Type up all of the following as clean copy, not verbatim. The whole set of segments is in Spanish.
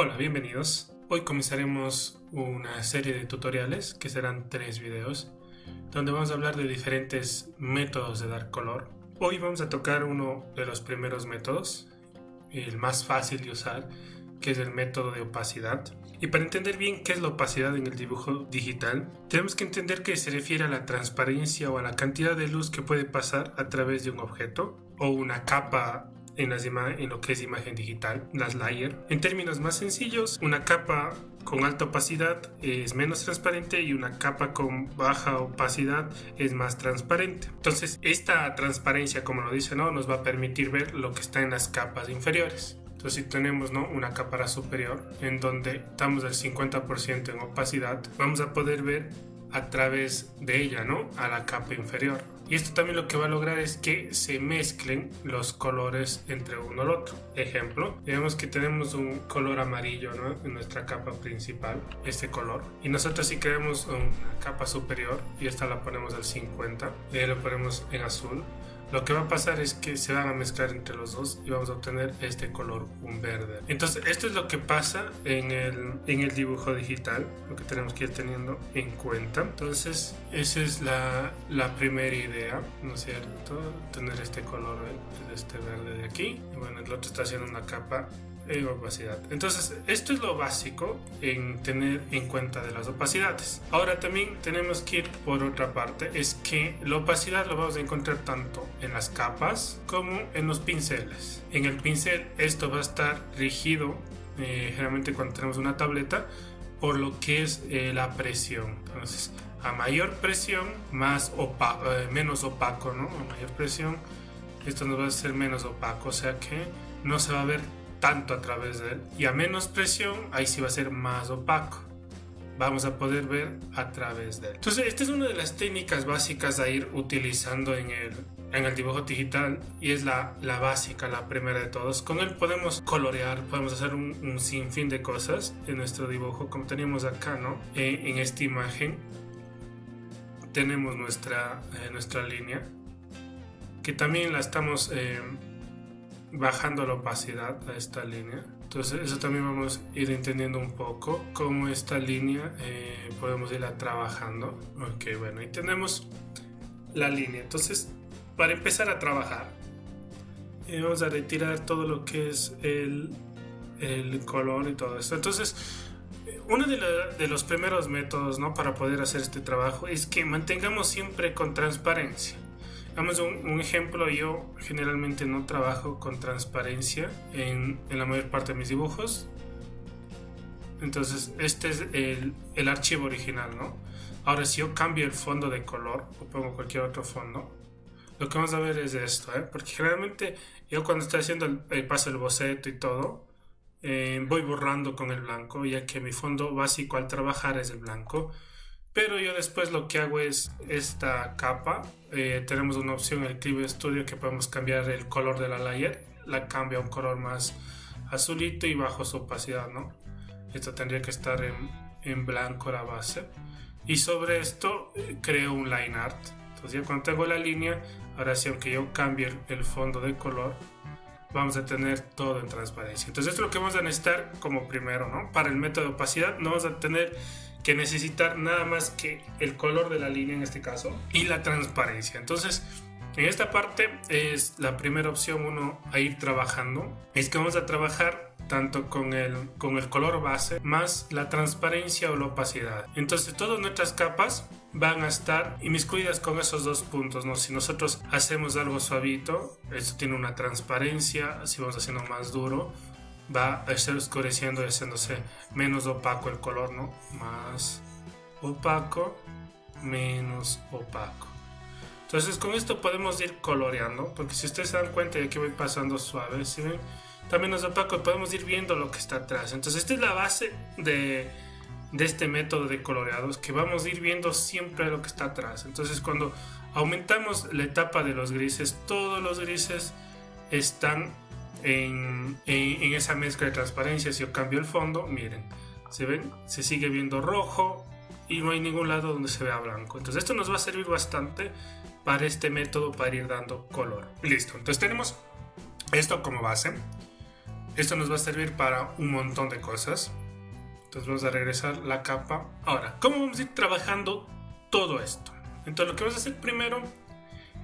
Hola, bienvenidos. Hoy comenzaremos una serie de tutoriales que serán 3 videos donde vamos a hablar de diferentes métodos de dar color. Hoy vamos a tocar uno de los primeros métodos, el más fácil de usar, que es el método de opacidad. Y para entender bien qué es la opacidad en el dibujo digital, tenemos que entender que se refiere a la transparencia o a la cantidad de luz que puede pasar a través de un objeto o una capa en lo que es imagen digital, las layers. En términos más sencillos, una capa con alta opacidad es menos transparente y una capa con baja opacidad es más transparente. Entonces, esta transparencia, como lo dice, nos va a permitir ver lo que está en las capas inferiores. Entonces, si tenemos una capa superior en donde estamos al 50% en opacidad, vamos a poder ver a través de ella, a la capa inferior. Y esto también lo que va a lograr es que se mezclen los colores entre uno y el otro. Ejemplo, digamos que tenemos un color amarillo, en nuestra capa principal, este color. Y nosotros si queremos una capa superior, y esta la ponemos al 50, y ahí lo ponemos en azul. Lo que va a pasar es que se van a mezclar entre los dos y vamos a obtener este color, un verde. Entonces, esto es lo que pasa en el dibujo digital, lo que tenemos que ir teniendo en cuenta. Entonces, esa es la primera idea, ¿no es cierto? Tener este color, este verde de aquí. Y bueno, el otro está haciendo una capa en opacidad. Entonces, esto es lo básico en tener en cuenta de las opacidades. Ahora también tenemos que ir por otra parte, es que la opacidad lo vamos a encontrar tanto en las capas como en los pinceles. En el pincel esto va a estar rigido generalmente cuando tenemos una tableta por lo que es la presión. Entonces, a mayor presión, menos opaco, A mayor presión, esto nos va a ser menos opaco, o sea que no se va a ver tanto a través de él. Y a menos presión, ahí sí va a ser más opaco. Vamos a poder ver a través de él. Entonces, esta es una de las técnicas básicas a ir utilizando en el dibujo digital y es la básica, la primera de todos. Con él podemos colorear, podemos hacer un sinfín de cosas en nuestro dibujo, como teníamos acá, en esta imagen tenemos nuestra línea, que también la estamos bajando la opacidad a esta línea. Entonces eso también vamos a ir entendiendo un poco cómo esta línea podemos irla trabajando. Ok, bueno, ahí tenemos la línea. Entonces, para empezar a trabajar, vamos a retirar todo lo que es el color y todo esto. Entonces, uno de los primeros métodos, para poder hacer este trabajo es que mantengamos siempre con transparencia. Damos un ejemplo. Yo generalmente no trabajo con transparencia en la mayor parte de mis dibujos. Entonces este es el archivo original, Ahora, si yo cambio el fondo de color o pongo cualquier otro fondo, lo que vamos a ver es esto, porque generalmente yo cuando estoy haciendo paso el boceto y todo, voy borrando con el blanco, ya que mi fondo básico al trabajar es el blanco. Pero yo después lo que hago es esta capa, tenemos una opción en el Clip Studio que podemos cambiar el color de la layer, la cambia a un color más azulito y bajo su opacidad, Esto tendría que estar en blanco la base. Y sobre esto creo un line art. Entonces ya cuando tengo la línea, ahora sí, aunque yo cambie el fondo de color, vamos a tener todo en transparencia. Entonces esto es lo que vamos a necesitar como primero, Para el método de opacidad no vamos a tener que necesitar nada más que el color de la línea en este caso y la transparencia. Entonces, en esta parte es la primera opción uno a ir trabajando, es que vamos a trabajar tanto con el color base más la transparencia o la opacidad. Entonces todas nuestras capas van a estar inmiscuidas con esos dos puntos, Si nosotros hacemos algo suavito, esto tiene una transparencia. Si vamos haciendo más duro, va a estar oscureciendo y haciéndose menos opaco el color, Más opaco, menos opaco. Entonces con esto podemos ir coloreando, porque si ustedes se dan cuenta de que voy pasando suave, ¿sí ven? También menos opaco, podemos ir viendo lo que está atrás. Entonces esta es la base de este método de coloreados, que vamos a ir viendo siempre lo que está atrás. Entonces cuando aumentamos la etapa de los grises, todos los grises están en esa mezcla de transparencia. Si yo cambio el fondo, miren, ¿se ven? Se sigue viendo rojo y no hay ningún lado donde se vea blanco. Entonces esto nos va a servir bastante para este método, para ir dando color. Listo, entonces tenemos esto como base. Esto nos va a servir para un montón de cosas. Entonces vamos a regresar la capa. Ahora, ¿cómo vamos a ir trabajando todo esto? Entonces lo que vamos a hacer primero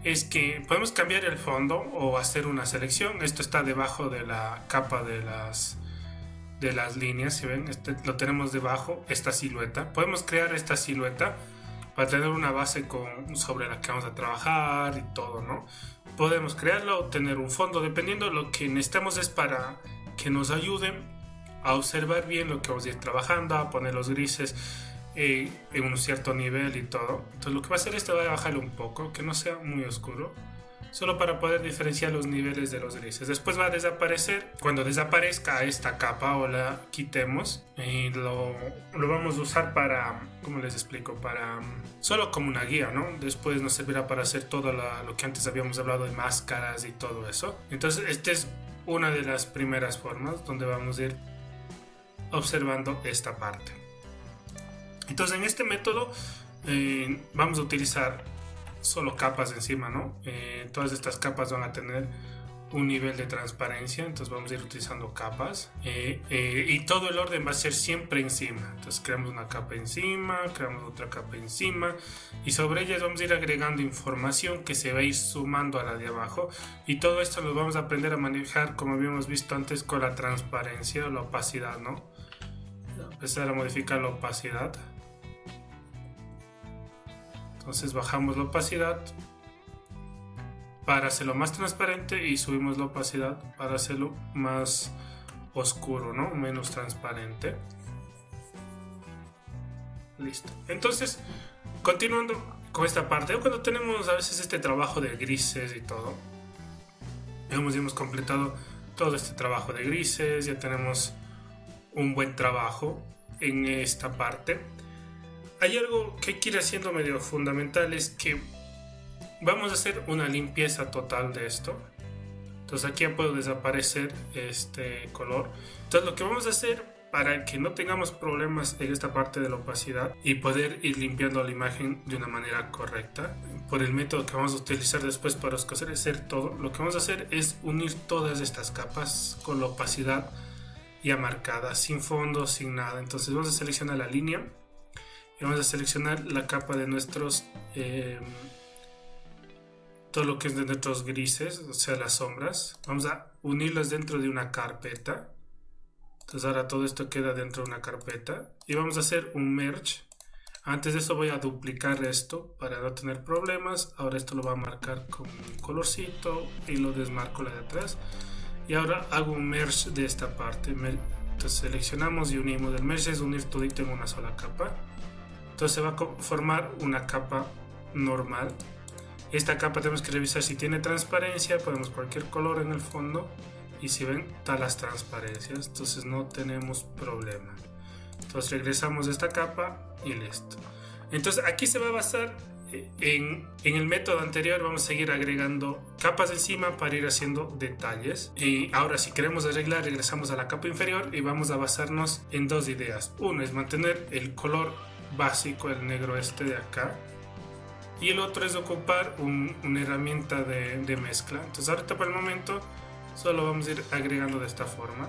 es que podemos cambiar el fondo o hacer una selección. Esto está debajo de la capa de las líneas, si ven, lo tenemos debajo, esta silueta. Podemos crear esta silueta para tener una base sobre la que vamos a trabajar y todo, ¿no? Podemos crearla o tener un fondo, dependiendo. Lo que necesitamos es para que nos ayuden a observar bien lo que vamos a ir trabajando, a poner los grises en un cierto nivel y todo. Entonces lo que va a hacer esto, va a bajarle un poco, que no sea muy oscuro, solo para poder diferenciar los niveles de los grises. Después va a desaparecer. Cuando desaparezca esta capa o la quitemos, y lo vamos a usar para, ¿cómo les explico? Para solo como una guía, ¿no? Después nos servirá para hacer todo lo que antes habíamos hablado de máscaras y todo eso. Entonces esta es una de las primeras formas donde vamos a ir observando esta parte. Entonces en este método vamos a utilizar solo capas encima, ¿no? Todas estas capas van a tener un nivel de transparencia, entonces vamos a ir utilizando capas y todo el orden va a ser siempre encima. Entonces creamos una capa encima, creamos otra capa encima y sobre ellas vamos a ir agregando información que se va a ir sumando a la de abajo, y todo esto lo vamos a aprender a manejar, como habíamos visto antes, con la transparencia o la opacidad, ¿no? Empezar a modificar la opacidad. Entonces bajamos la opacidad para hacerlo más transparente y subimos la opacidad para hacerlo más oscuro, ¿no? Menos transparente. Listo. Entonces, continuando con esta parte, cuando tenemos a veces este trabajo de grises y todo, hemos completado todo este trabajo de grises, ya tenemos un buen trabajo en esta parte. Hay algo que hay que ir haciendo medio fundamental, es que vamos a hacer una limpieza total de esto. Entonces aquí ya puedo desaparecer este color. Entonces lo que vamos a hacer para que no tengamos problemas en esta parte de la opacidad y poder ir limpiando la imagen de una manera correcta, por el método que vamos a utilizar después para oscurecer todo, lo que vamos a hacer es unir todas estas capas con la opacidad ya marcada, sin fondo, sin nada. Entonces vamos a seleccionar la línea y vamos a seleccionar la capa de nuestros todo lo que es de nuestros grises, o sea, las sombras. Vamos a unirlas dentro de una carpeta. Entonces ahora todo esto queda dentro de una carpeta y vamos a hacer un merge. Antes de eso voy a duplicar esto para no tener problemas. Ahora esto lo voy a marcar con un colorcito y lo desmarco la de atrás. Y ahora hago un merge de esta parte. Entonces seleccionamos y unimos. El merge es unir todito en una sola capa. Entonces se va a formar una capa normal. Esta capa tenemos que revisar si tiene transparencia. Ponemos cualquier color en el fondo y si ven, están las transparencias. Entonces no tenemos problema. Entonces regresamos a esta capa y listo. Entonces aquí se va a basar en el método anterior. Vamos a seguir agregando capas encima para ir haciendo detalles. Y ahora si queremos arreglar, regresamos a la capa inferior y vamos a basarnos en dos ideas. Uno es mantener el color básico, el negro de acá, y el otro es ocupar una herramienta de mezcla. Entonces ahorita por el momento solo vamos a ir agregando de esta forma.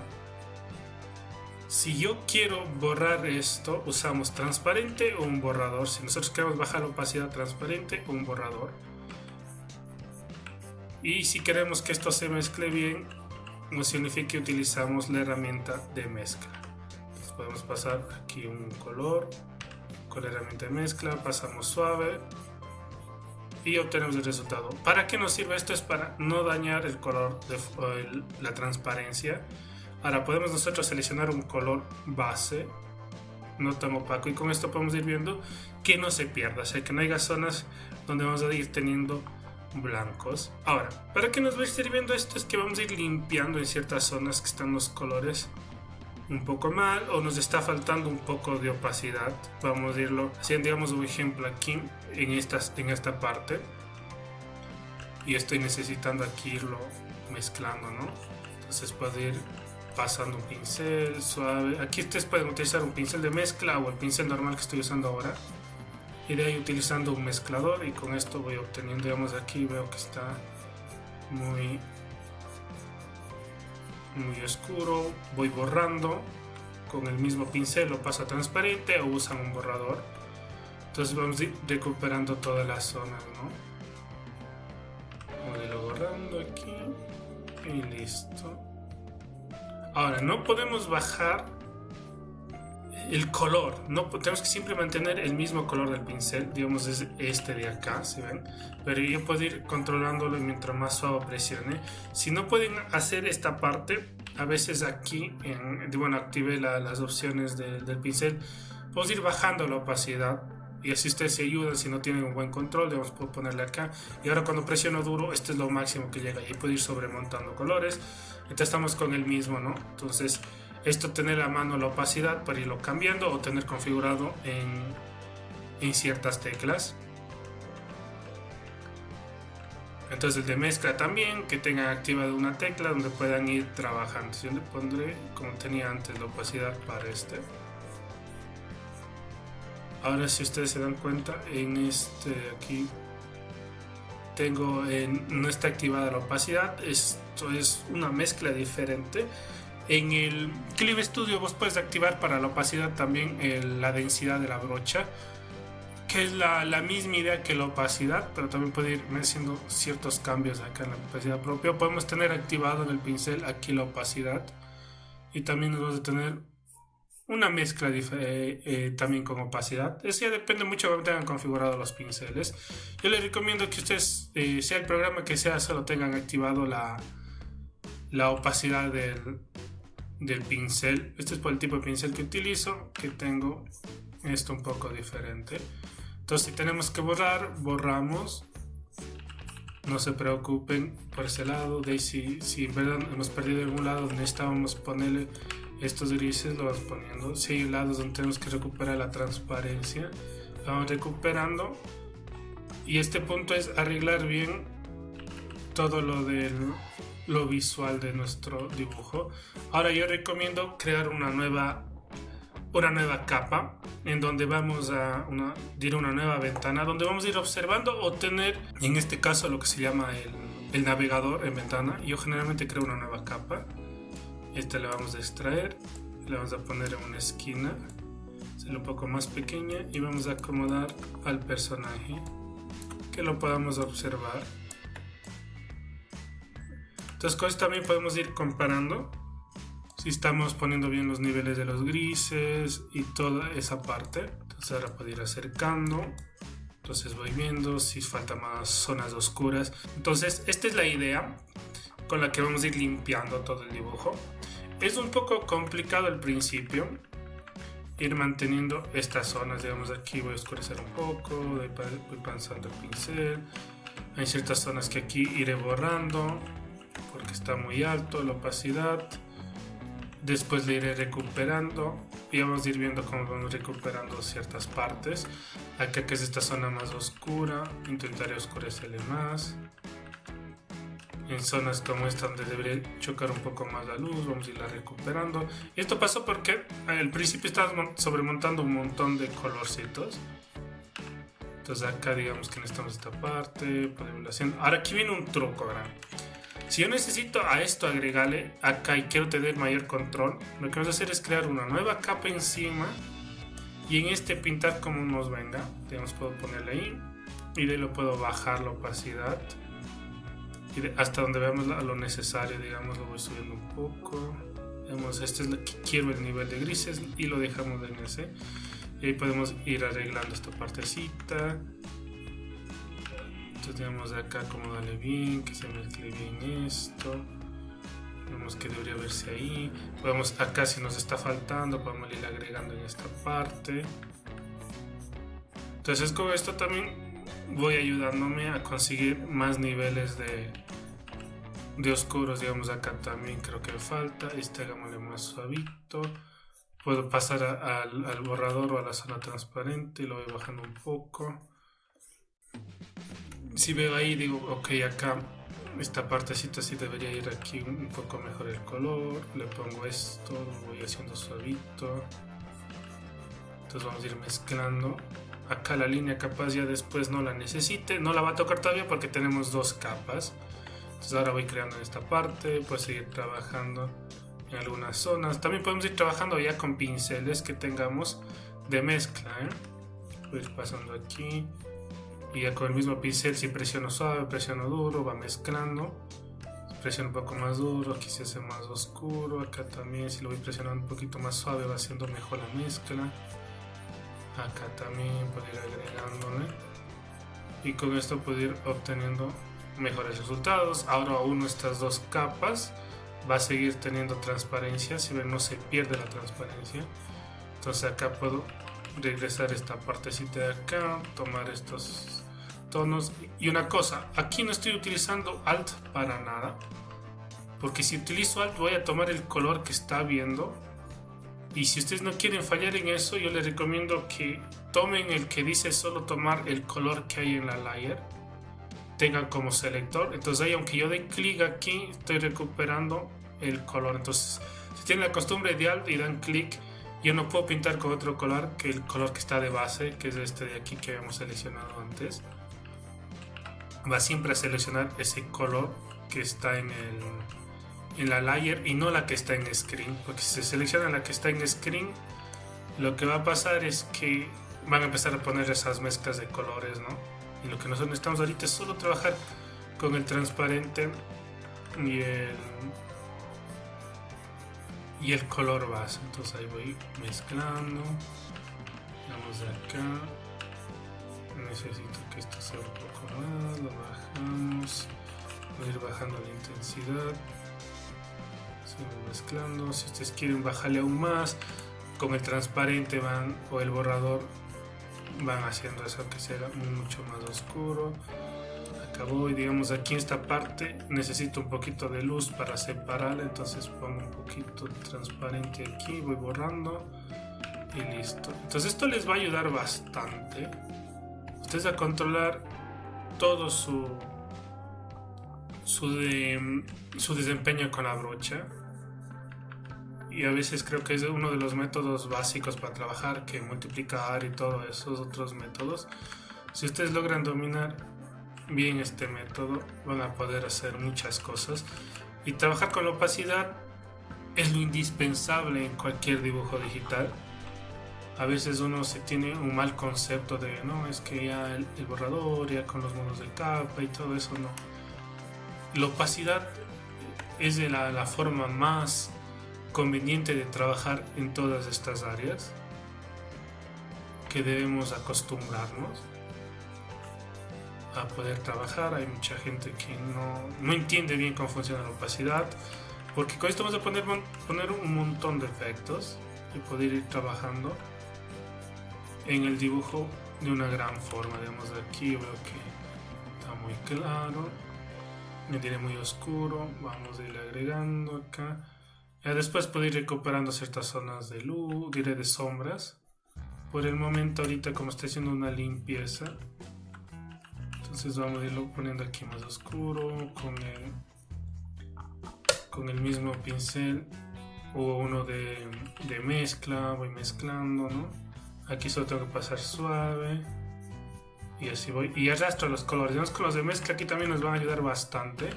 Si yo quiero borrar esto, usamos transparente o un borrador. Si nosotros queremos bajar la opacidad, transparente o un borrador. Y si queremos que esto se mezcle bien, nos significa que utilizamos la herramienta de mezcla. Entonces podemos pasar aquí un color con la herramienta de mezcla, pasamos suave y obtenemos el resultado. ¿Para qué nos sirve esto? Es para no dañar el color la transparencia. Ahora podemos nosotros seleccionar un color base no tan opaco y con esto podemos ir viendo que no se pierda, o sea, que no haya zonas donde vamos a ir teniendo blancos. Ahora, ¿para qué nos va a ir sirviendo esto? Es que vamos a ir limpiando en ciertas zonas que están los colores un poco mal o nos está faltando un poco de opacidad. Vamos a irlo haciendo, digamos, un ejemplo aquí en esta parte, y estoy necesitando aquí irlo mezclando, ¿no? Entonces puedo ir pasando un pincel suave. Aquí ustedes pueden utilizar un pincel de mezcla o el pincel normal que estoy usando ahora, y de ahí utilizando un mezclador, y con esto voy obteniendo, digamos, aquí veo que está muy muy oscuro, voy borrando con el mismo pincel, lo paso a transparente o usan un borrador. Entonces vamos a ir recuperando todas las zonas, ¿no? Vamos a irlo borrando aquí y listo. Ahora no podemos bajar el color, no tenemos que siempre mantener el mismo color del pincel, digamos es este de acá, ¿sí ven? Pero yo puedo ir controlándolo mientras más suave presione. Si no pueden hacer esta parte, a veces aquí, activé las opciones del pincel, puedo ir bajando la opacidad y así ustedes se ayudan si no tienen un buen control, digamos, puedo ponerle acá y ahora cuando presiono duro, este es lo máximo que llega y puedo ir sobremontando colores. Entonces estamos con el mismo, ¿no? Entonces esto tener a mano la opacidad para irlo cambiando o tener configurado en ciertas teclas. Entonces el de mezcla también, que tengan activada una tecla donde puedan ir trabajando. Yo le pondré como tenía antes la opacidad para este. Ahora si ustedes se dan cuenta, en este aquí tengo no está activada la opacidad. Esto es una mezcla diferente. En el Clip Studio vos puedes activar para la opacidad también la densidad de la brocha, que es la misma idea que la opacidad, pero también puede ir haciendo ciertos cambios acá en la opacidad propia. Podemos tener activado en el pincel aquí la opacidad y también nos vamos a tener una mezcla también con opacidad. Eso ya depende mucho de cómo tengan configurado los pinceles. Yo les recomiendo que ustedes, sea el programa que sea, solo tengan activado la opacidad del pincel. Este es por el tipo de pincel que utilizo, que tengo esto un poco diferente. Entonces si tenemos que borrar, borramos. No se preocupen por ese lado. De si en verdad hemos perdido algún lado donde necesitábamos ponerle estos grises, lo vamos poniendo. Si hay lados donde tenemos que recuperar la transparencia, lo vamos recuperando. Y este punto es arreglar bien todo lo visual de nuestro dibujo. Ahora yo recomiendo crear una nueva capa en donde vamos a ir a una nueva ventana donde vamos a ir observando o tener en este caso lo que se llama el navegador en ventana. Yo generalmente creo una nueva capa. Esta la vamos a extraer, la vamos a poner en una esquina, hacerla un poco más pequeña y vamos a acomodar al personaje que lo podamos observar. Entonces con esto también podemos ir comparando si estamos poniendo bien los niveles de los grises y toda esa parte. Entonces ahora puedo ir acercando, entonces voy viendo si falta más zonas oscuras. Entonces esta es la idea con la que vamos a ir limpiando todo el dibujo. Es un poco complicado al principio ir manteniendo estas zonas, digamos aquí voy a oscurecer un poco, voy pasando el pincel. Hay ciertas zonas que aquí iré borrando porque está muy alto la opacidad. Después le iré recuperando y vamos a ir viendo cómo vamos recuperando ciertas partes. Acá que es esta zona más oscura, intentaré oscurecerle más. En zonas como esta donde debería chocar un poco más la luz, vamos a irla recuperando. Y esto pasó porque al principio estaba sobremontando un montón de colorcitos. Entonces acá digamos que necesitamos esta parte, podemos ir haciendo. Ahora aquí viene un truco, ¿verdad? Si yo necesito a esto agregarle acá y quiero tener mayor control, lo que vamos a hacer es crear una nueva capa encima y en este pintar como nos venga. Digamos, puedo ponerle ahí y de ahí lo puedo bajar la opacidad y hasta donde veamos lo necesario, digamos, lo voy subiendo un poco. Digamos, este es lo que quiero, el nivel de grises, y lo dejamos en ese. Y ahí podemos ir arreglando esta partecita. Entonces digamos de acá acomodarle bien, que se mezcle bien esto. Vemos que debería verse ahí. Podemos acá, si nos está faltando, podemos ir agregando en esta parte. Entonces con esto también voy ayudándome a conseguir más niveles de oscuros. Digamos acá también creo que falta. Este hagámosle más suavito. Puedo pasar al borrador o a la zona transparente y lo voy bajando un poco. Si veo ahí, digo, ok, acá esta partecita sí debería ir aquí un poco mejor el color. Le pongo esto, lo voy haciendo suavito. Entonces vamos a ir mezclando. Acá la línea capaz ya después no la necesite, no la va a tocar todavía porque tenemos dos capas. Entonces ahora voy creando en esta parte, puedo seguir trabajando en algunas zonas. También podemos ir trabajando ya con pinceles que tengamos de mezcla, Voy a ir pasando aquí y ya con el mismo pincel, si presiono suave, presiono duro, va mezclando. Presiono un poco más duro, aquí se hace más oscuro, acá también si lo voy presionando un poquito más suave va haciendo mejor la mezcla. Acá también puedo ir agregándole y con esto puedo ir obteniendo mejores resultados. Ahora uno estas dos capas va a seguir teniendo transparencia, si ven no se pierde la transparencia. Entonces acá puedo regresar esta partecita de acá, tomar estos tonos. Y una cosa, aquí no estoy utilizando Alt para nada, porque si utilizo Alt voy a tomar el color que está viendo, y si ustedes no quieren fallar en eso, yo les recomiendo que tomen el que dice solo tomar el color que hay en la layer, tengan como selector. Entonces ahí, aunque yo dé clic aquí, estoy recuperando el color. Entonces si tienen la costumbre de Alt y dan clic, yo no puedo pintar con otro color que el color que está de base, que es este de aquí que habíamos seleccionado antes. Va siempre a seleccionar ese color que está en la layer y no la que está en screen, porque si se selecciona la que está en screen, lo que va a pasar es que van a empezar a poner esas mezclas de colores, ¿no? Y lo que nosotros necesitamos ahorita es solo trabajar con el transparente y el color base. Entonces ahí voy mezclando. Vamos de acá. Necesito que esto sea un poco más. Lo bajamos. Voy a ir bajando la intensidad. Sigo mezclando. Si ustedes quieren bajarle aún más, con el transparente van, o el borrador, van haciendo eso que sea mucho más oscuro. Voy, digamos, aquí en esta parte necesito un poquito de luz para separarla, entonces pongo un poquito transparente aquí, voy borrando y listo. Entonces esto les va a ayudar bastante ustedes a controlar todo su desempeño con la brocha. Y a veces creo que es uno de los métodos básicos para trabajar, que multiplicar y todos esos otros métodos. Si ustedes logran dominar bien este método, van a poder hacer muchas cosas, y trabajar con la opacidad es lo indispensable en cualquier dibujo digital. A veces uno se tiene un mal concepto de no, es que ya el borrador, ya con los modos de capa y todo eso, no. La opacidad es de la forma más conveniente de trabajar en todas estas áreas, que debemos acostumbrarnos a poder trabajar. Hay mucha gente que no entiende bien cómo funciona la opacidad, porque con esto vamos a poner un montón de efectos y poder ir trabajando en el dibujo de una gran forma. Digamos, de aquí veo que está muy claro, me diré muy oscuro, vamos a ir agregando acá. Ya después puedo ir recuperando ciertas zonas de luz, diré de sombras. Por el momento ahorita, como estoy haciendo una limpieza, entonces vamos a irlo poniendo aquí más oscuro con el mismo pincel o uno de mezcla. Voy mezclando, ¿no? Aquí solo tengo que pasar suave y así voy, y arrastro los colores. Digamos, con los de mezcla aquí también nos van a ayudar bastante.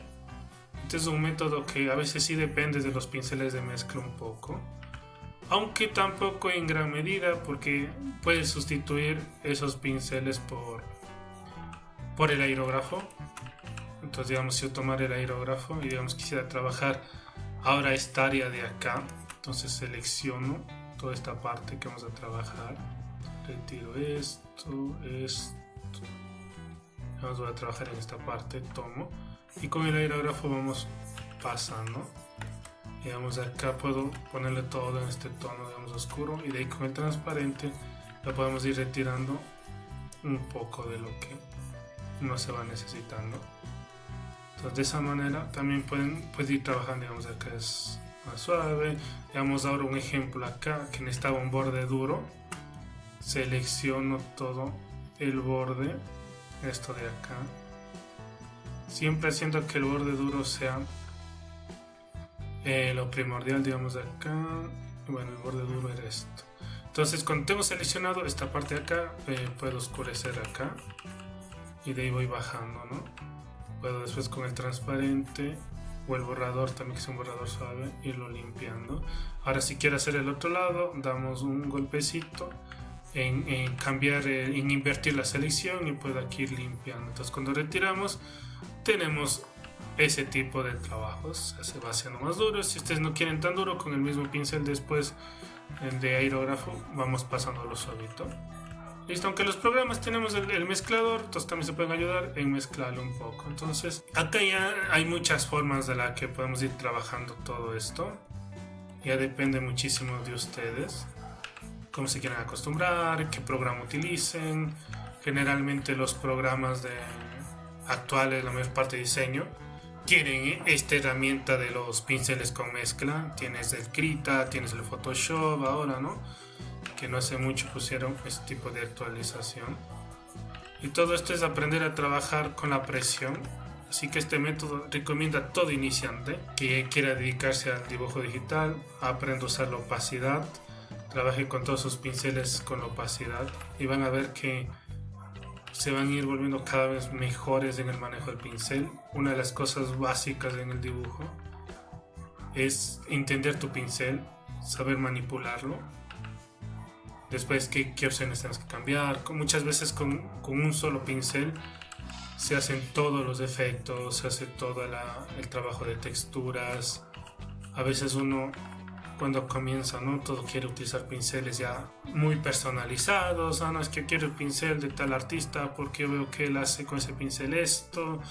Este es un método que a veces sí depende de los pinceles de mezcla un poco, aunque tampoco en gran medida, porque puedes sustituir esos pinceles por el aerógrafo. Entonces, digamos, si yo tomara el aerógrafo y digamos quisiera trabajar ahora esta área de acá, entonces selecciono toda esta parte que vamos a trabajar, retiro esto, vamos a trabajar en esta parte, tomo, y con el aerógrafo vamos pasando. Digamos, acá puedo ponerle todo en este tono, digamos, oscuro, y de ahí con el transparente lo podemos ir retirando un poco de lo que no se va necesitando. Entonces, de esa manera también pueden ir trabajando. Digamos, acá es más suave. Digamos, ahora un ejemplo acá que necesitaba un borde duro, selecciono todo el borde, esto de acá, siempre haciendo que el borde duro sea lo primordial. Digamos, de acá, bueno, el borde duro era esto. Entonces, cuando tengo seleccionado esta parte de acá, puedo oscurecer acá y de ahí voy bajando, ¿no? Puedo después con el transparente o el borrador, también que es un borrador suave, irlo limpiando. Ahora si quiero hacer el otro lado, damos un golpecito en cambiar, en invertir la selección, y puedo aquí ir limpiando. Entonces cuando retiramos tenemos ese tipo de trabajos, se va haciendo más duro. Si ustedes no quieren tan duro, con el mismo pincel después, el de aerógrafo, vamos pasándolo suavito. Listo, aunque los programas tenemos el mezclador, entonces también se pueden ayudar en mezclarlo un poco. Entonces acá ya hay muchas formas de la que podemos ir trabajando todo esto. Ya depende muchísimo de ustedes, cómo se quieran acostumbrar, qué programa utilicen. Generalmente los programas actuales, la mayor parte de diseño, tienen esta herramienta de los pinceles con mezcla. Tienes el Krita, tienes el Photoshop ahora, ¿no? Que no hace mucho pusieron este tipo de actualización. Y todo esto es aprender a trabajar con la presión. Así que este método recomienda a todo iniciante que quiera dedicarse al dibujo digital, aprenda a usar la opacidad, trabaje con todos sus pinceles con la opacidad, y van a ver que se van a ir volviendo cada vez mejores en el manejo del pincel. Una de las cosas básicas en el dibujo es entender tu pincel, saber manipularlo. Después, ¿qué opciones tienes que cambiar? Muchas veces con un solo pincel se hacen todos los efectos, se hace todo el trabajo de texturas. A veces uno, cuando comienza, ¿no?, todo quiere utilizar pinceles ya muy personalizados. No, es que quiero el pincel de tal artista porque veo que él hace con ese pincel esto,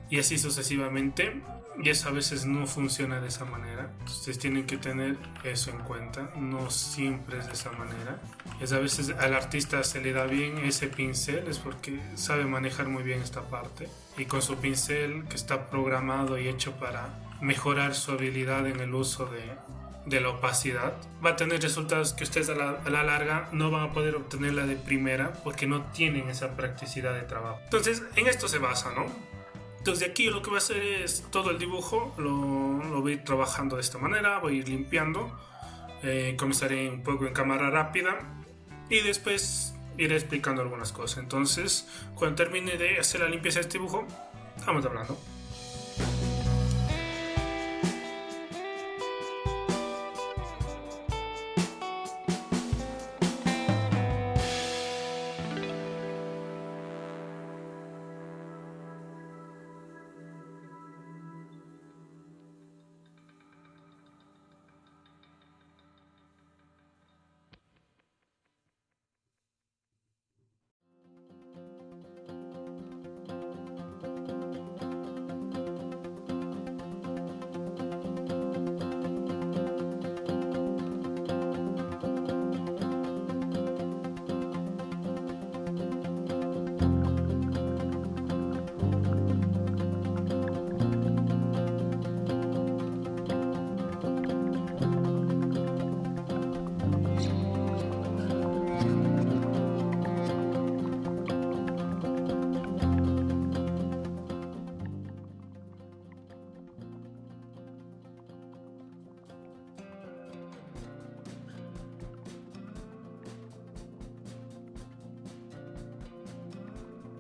y así sucesivamente. Y eso a veces no funciona de esa manera. Ustedes tienen que tener eso en cuenta. No siempre es de esa manera. Es a veces al artista se le da bien ese pincel, es porque sabe manejar muy bien esta parte. Y con su pincel, que está programado y hecho para mejorar su habilidad en el uso de la opacidad, va a tener resultados que ustedes a la larga no van a poder obtenerla de primera, porque no tienen esa practicidad de trabajo. Entonces, en esto se basa, ¿no? Entonces de aquí lo que voy a hacer es todo el dibujo, lo voy a ir trabajando de esta manera, voy a ir limpiando. Comenzaré un poco en cámara rápida y después iré explicando algunas cosas. Entonces, cuando termine de hacer la limpieza de este dibujo, vamos hablando.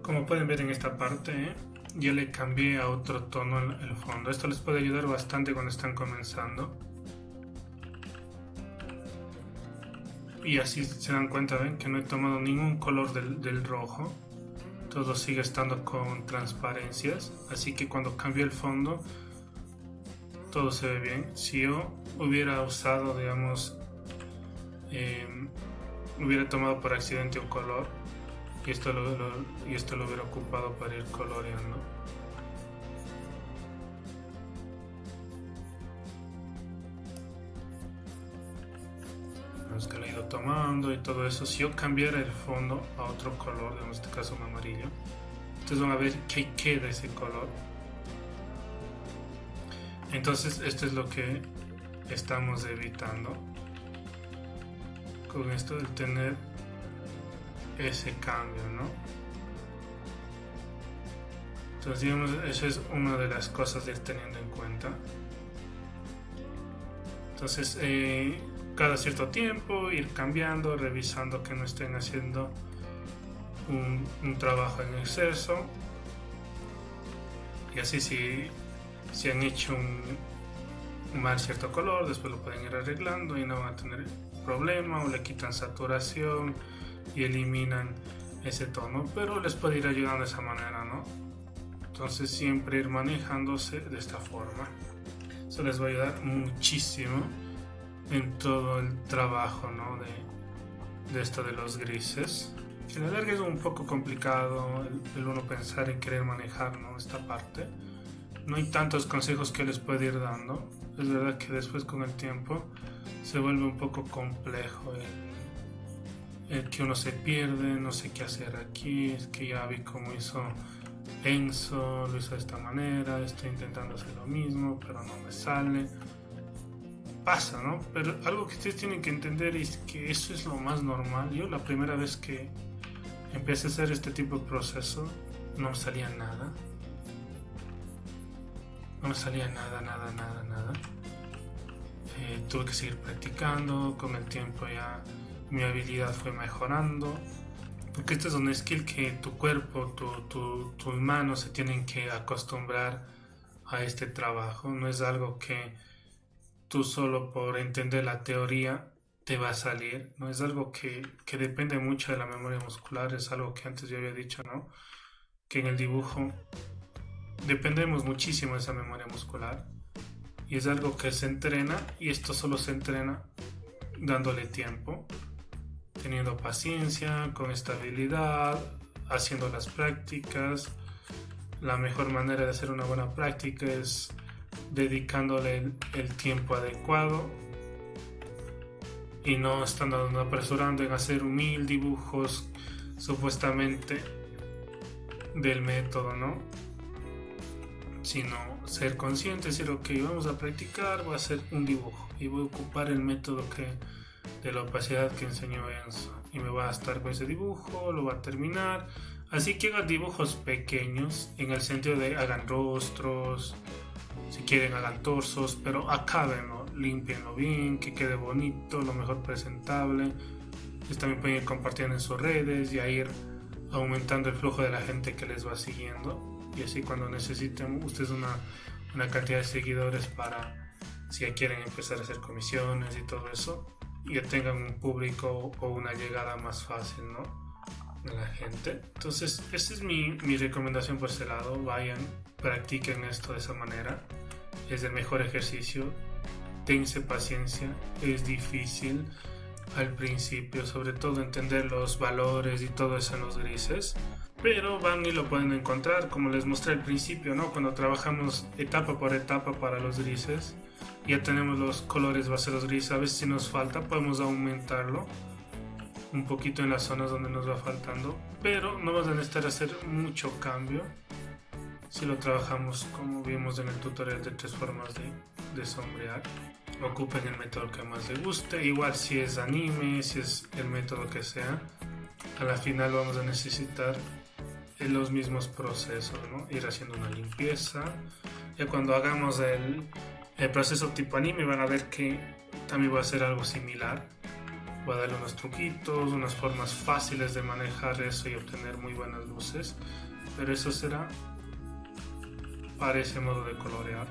Como pueden ver en esta parte, ya le cambié a otro tono el fondo. Esto les puede ayudar bastante cuando están comenzando. Y así se dan cuenta, ven que no he tomado ningún color del rojo. Todo sigue estando con transparencias. Así que cuando cambio el fondo, todo se ve bien. Si yo hubiera usado, digamos, hubiera tomado por accidente un color, y esto lo hubiera ocupado para ir coloreando. Vemos que lo he ido tomando y todo eso. Si yo cambiara el fondo a otro color, en este caso un amarillo, entonces van a ver que queda ese color. Entonces esto es lo que estamos evitando con esto, de tener ese cambio, ¿no? Entonces, digamos, eso es una de las cosas de ir teniendo en cuenta. Entonces, cada cierto tiempo ir cambiando, revisando que no estén haciendo un trabajo en exceso, Y así si han hecho un mal cierto color, después lo pueden ir arreglando y no van a tener problema, o le quitan saturación y eliminan ese tono, pero les puede ir ayudando de esa manera, ¿no? Entonces siempre ir manejándose de esta forma. Eso les va a ayudar muchísimo en todo el trabajo, ¿no? de esto de los grises. En la larga es un poco complicado el uno pensar en querer manejar, ¿no? Esta parte. No hay tantos consejos que les pueda ir dando. Es verdad que después con el tiempo se vuelve un poco complejo el que uno se pierde, no sé qué hacer aquí, es que ya vi cómo hizo Enzo, lo hizo de esta manera, estoy intentando hacer lo mismo, pero no me sale. Pasa, ¿no? Pero algo que ustedes tienen que entender es que eso es lo más normal. Yo la primera vez que empecé a hacer este tipo de proceso no me salía nada. No me salía nada. Tuve que seguir practicando, con el tiempo ya mi habilidad fue mejorando. Porque esto es un skill que tu cuerpo, tus manos se tienen que acostumbrar a este trabajo. No es algo que tú solo por entender la teoría te va a salir. No es algo que depende mucho de la memoria muscular. Es algo que antes yo había dicho, ¿no? Que en el dibujo dependemos muchísimo de esa memoria muscular. Y es algo que se entrena, y esto solo se entrena dándole tiempo, teniendo paciencia, con estabilidad, haciendo las prácticas. La mejor manera de hacer una buena práctica es dedicándole el tiempo adecuado y no estando apresurando en hacer 1000 dibujos supuestamente del método, ¿no? Sino ser consciente, decir, ok, vamos a practicar, voy a hacer un dibujo y voy a ocupar el método de la opacidad que enseñó Enzo y me voy a estar con ese dibujo, lo voy a terminar. Así que hagan dibujos pequeños, en el sentido de hagan rostros, si quieren hagan torsos, pero acábenlo, límpienlo bien, que quede bonito, lo mejor presentable. Ustedes también pueden ir compartiendo en sus redes y a ir aumentando el flujo de la gente que les va siguiendo. Y así cuando necesiten ustedes una cantidad de seguidores para, si ya quieren empezar a hacer comisiones y todo eso, ya tengan un público o una llegada más fácil, ¿no? De la gente. Entonces esa es mi recomendación por ese lado. Vayan, practiquen esto de esa manera. Es el mejor ejercicio. Tense paciencia. Es difícil al principio, sobre todo entender los valores y todo eso en los grises, pero van y lo pueden encontrar, como les mostré al principio, ¿no? Cuando trabajamos etapa por etapa para los grises, ya tenemos los colores base de los grises. A veces si nos falta podemos aumentarlo un poquito en las zonas donde nos va faltando, pero no vamos a necesitar hacer mucho cambio si lo trabajamos como vimos en el tutorial de 3 formas de sombrear. Ocupen el método que más les guste, igual si es anime, si es el método que sea, a la final vamos a necesitar los mismos procesos, ¿no? Ir haciendo una limpieza. Ya cuando hagamos el proceso tipo anime van a ver que también va a ser algo similar. Voy a darle unos truquitos, unas formas fáciles de manejar eso y obtener muy buenas luces, pero eso será para ese modo de colorear.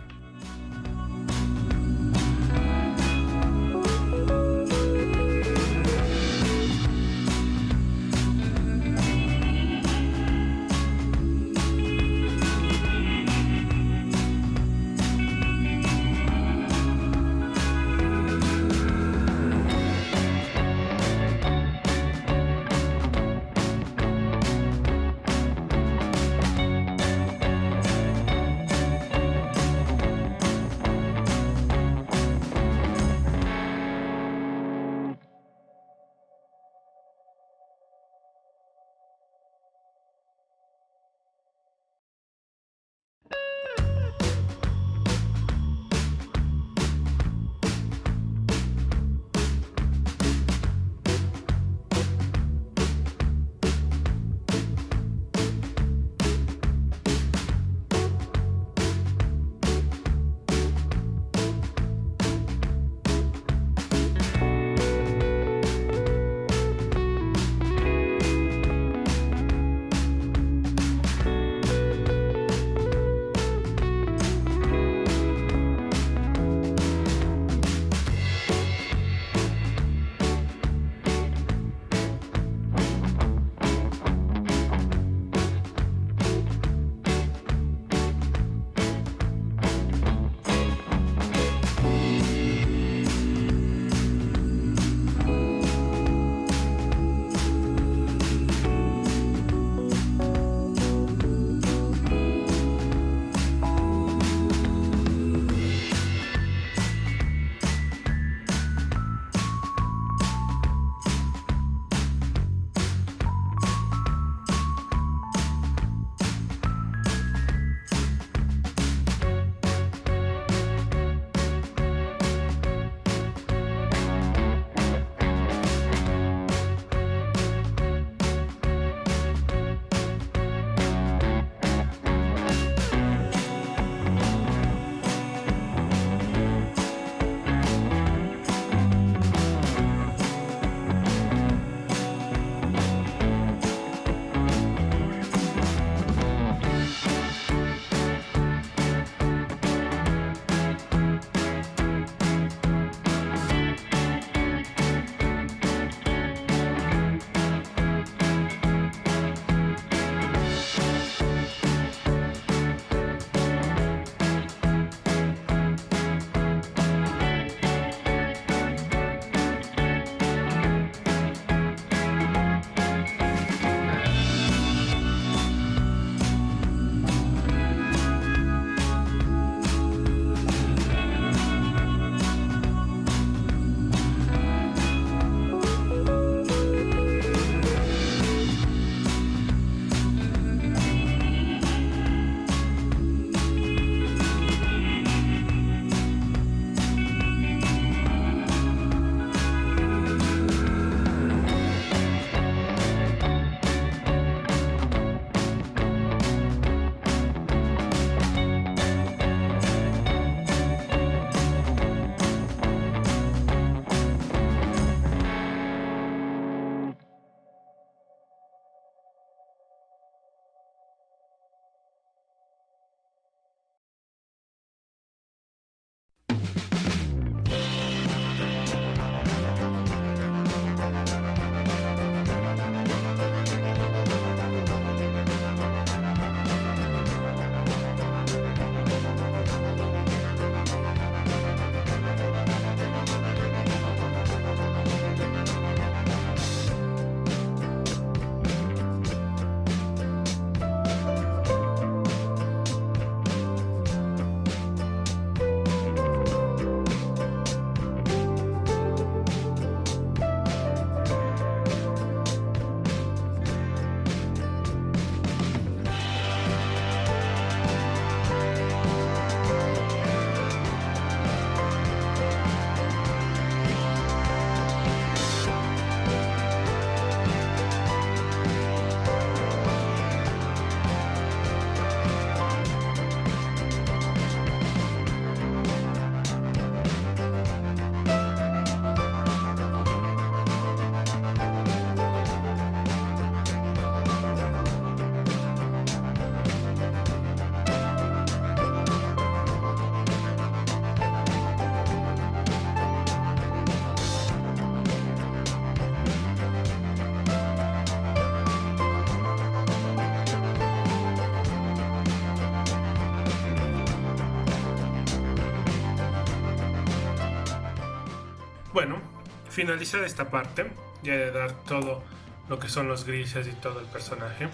Bueno, finalizada esta parte, ya de dar todo lo que son los grises y todo el personaje,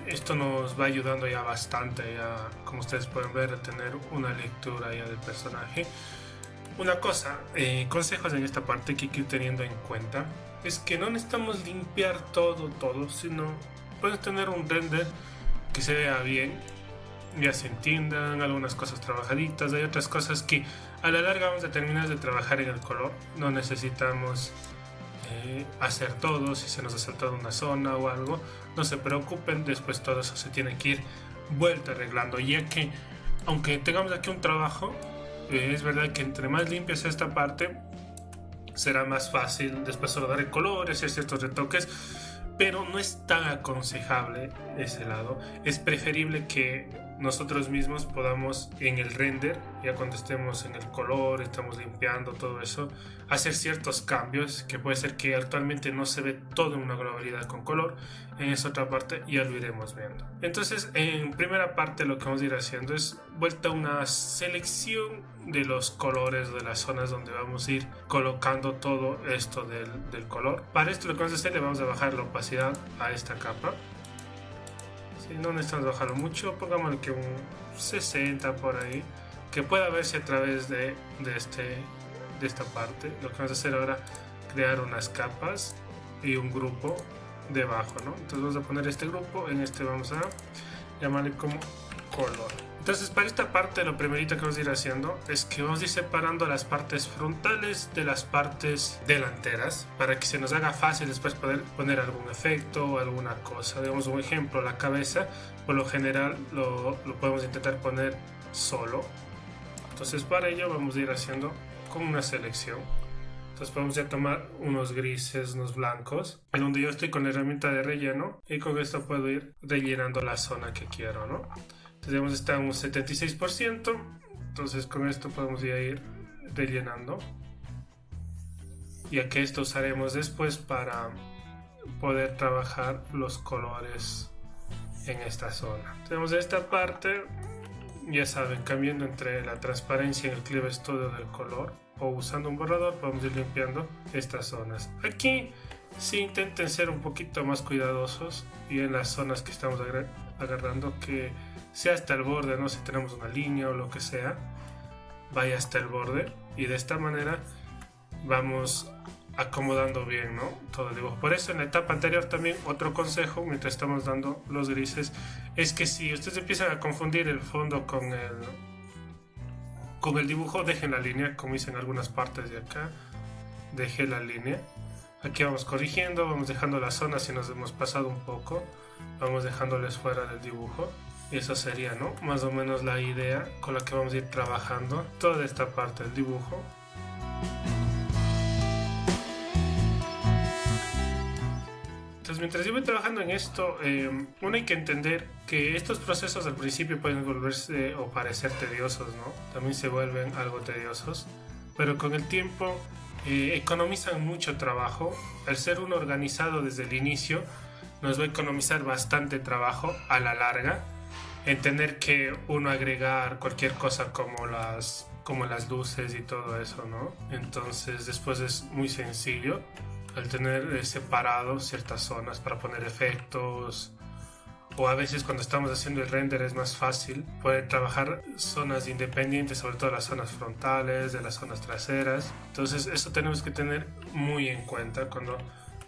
esto nos va ayudando ya bastante, ya como ustedes pueden ver, a tener una lectura ya del personaje. Una cosa, consejos en esta parte que hay que ir teniendo en cuenta, es que no necesitamos limpiar todo, sino puedes tener un render que se vea bien, ya se entiendan algunas cosas trabajaditas. Hay otras cosas que a la larga vamos a terminar de trabajar en el color, no necesitamos hacer todo. Si se nos ha saltado una zona o algo, no se preocupen, después todo eso se tiene que ir vuelta arreglando, ya que aunque tengamos aquí un trabajo, es verdad que entre más limpia sea esta parte, será más fácil después solo dar el color, hacer ciertos retoques, pero no es tan aconsejable ese lado. Es preferible que nosotros mismos podamos en el render, ya cuando estemos en el color, estamos limpiando todo eso, hacer ciertos cambios, que puede ser que actualmente no se ve todo en una globalidad con color, en esa otra parte ya lo iremos viendo. Entonces, en primera parte lo que vamos a ir haciendo es vuelta a una selección de los colores de las zonas donde vamos a ir colocando todo esto del color. Para esto lo que vamos a hacer, le vamos a bajar la opacidad a esta capa. Si no necesitamos bajarlo mucho, pongámosle que un 60 por ahí, que pueda verse a través de esta parte. Lo que vamos a hacer ahora, crear unas capas y un grupo debajo, ¿no? Entonces vamos a poner este grupo, en este vamos a llamarle como color. Entonces, para esta parte, lo primerito que vamos a ir haciendo es que vamos a ir separando las partes frontales de las partes delanteras, para que se nos haga fácil después poder poner algún efecto o alguna cosa. Digamos un ejemplo, la cabeza, por lo general lo podemos intentar poner solo. Entonces, para ello vamos a ir haciendo con una selección. Entonces vamos a tomar unos grises, unos blancos, en donde yo estoy con la herramienta de relleno, y con esto puedo ir rellenando la zona que quiero, ¿no? Entonces está en un 76%, entonces con esto podemos ya ir rellenando, ya que esto usaremos después para poder trabajar los colores en esta zona. Tenemos esta parte, ya saben, cambiando entre la transparencia en el Clip Studio del color o usando un borrador, podemos ir limpiando estas zonas. Aquí sí intenten ser un poquito más cuidadosos y en las zonas que estamos agarrando, que sea hasta el borde, ¿no? Si tenemos una línea o lo que sea, vaya hasta el borde, y de esta manera vamos acomodando bien, ¿no? Todo el dibujo. Por eso en la etapa anterior también otro consejo mientras estamos dando los grises es que si ustedes empiezan a confundir el fondo con el dibujo, dejen la línea, como hice en algunas partes de acá, dejé la línea. Aquí vamos corrigiendo, vamos dejando las zonas si nos hemos pasado un poco, vamos dejándoles fuera del dibujo. Y eso sería, ¿no?, más o menos la idea con la que vamos a ir trabajando toda esta parte del dibujo. Entonces, mientras yo voy trabajando en esto, uno hay que entender que estos procesos al principio pueden volverse o parecer tediosos, ¿no? También se vuelven algo tediosos, pero con el tiempo economizan mucho trabajo. Al ser uno organizado desde el inicio, nos va a economizar bastante trabajo a la larga. Entender que uno agregar cualquier cosa como las luces y todo eso, ¿no? Entonces después es muy sencillo al tener separado ciertas zonas para poner efectos, o a veces cuando estamos haciendo el render es más fácil poder trabajar zonas independientes, sobre todo las zonas frontales, de las zonas traseras. Entonces eso tenemos que tener muy en cuenta cuando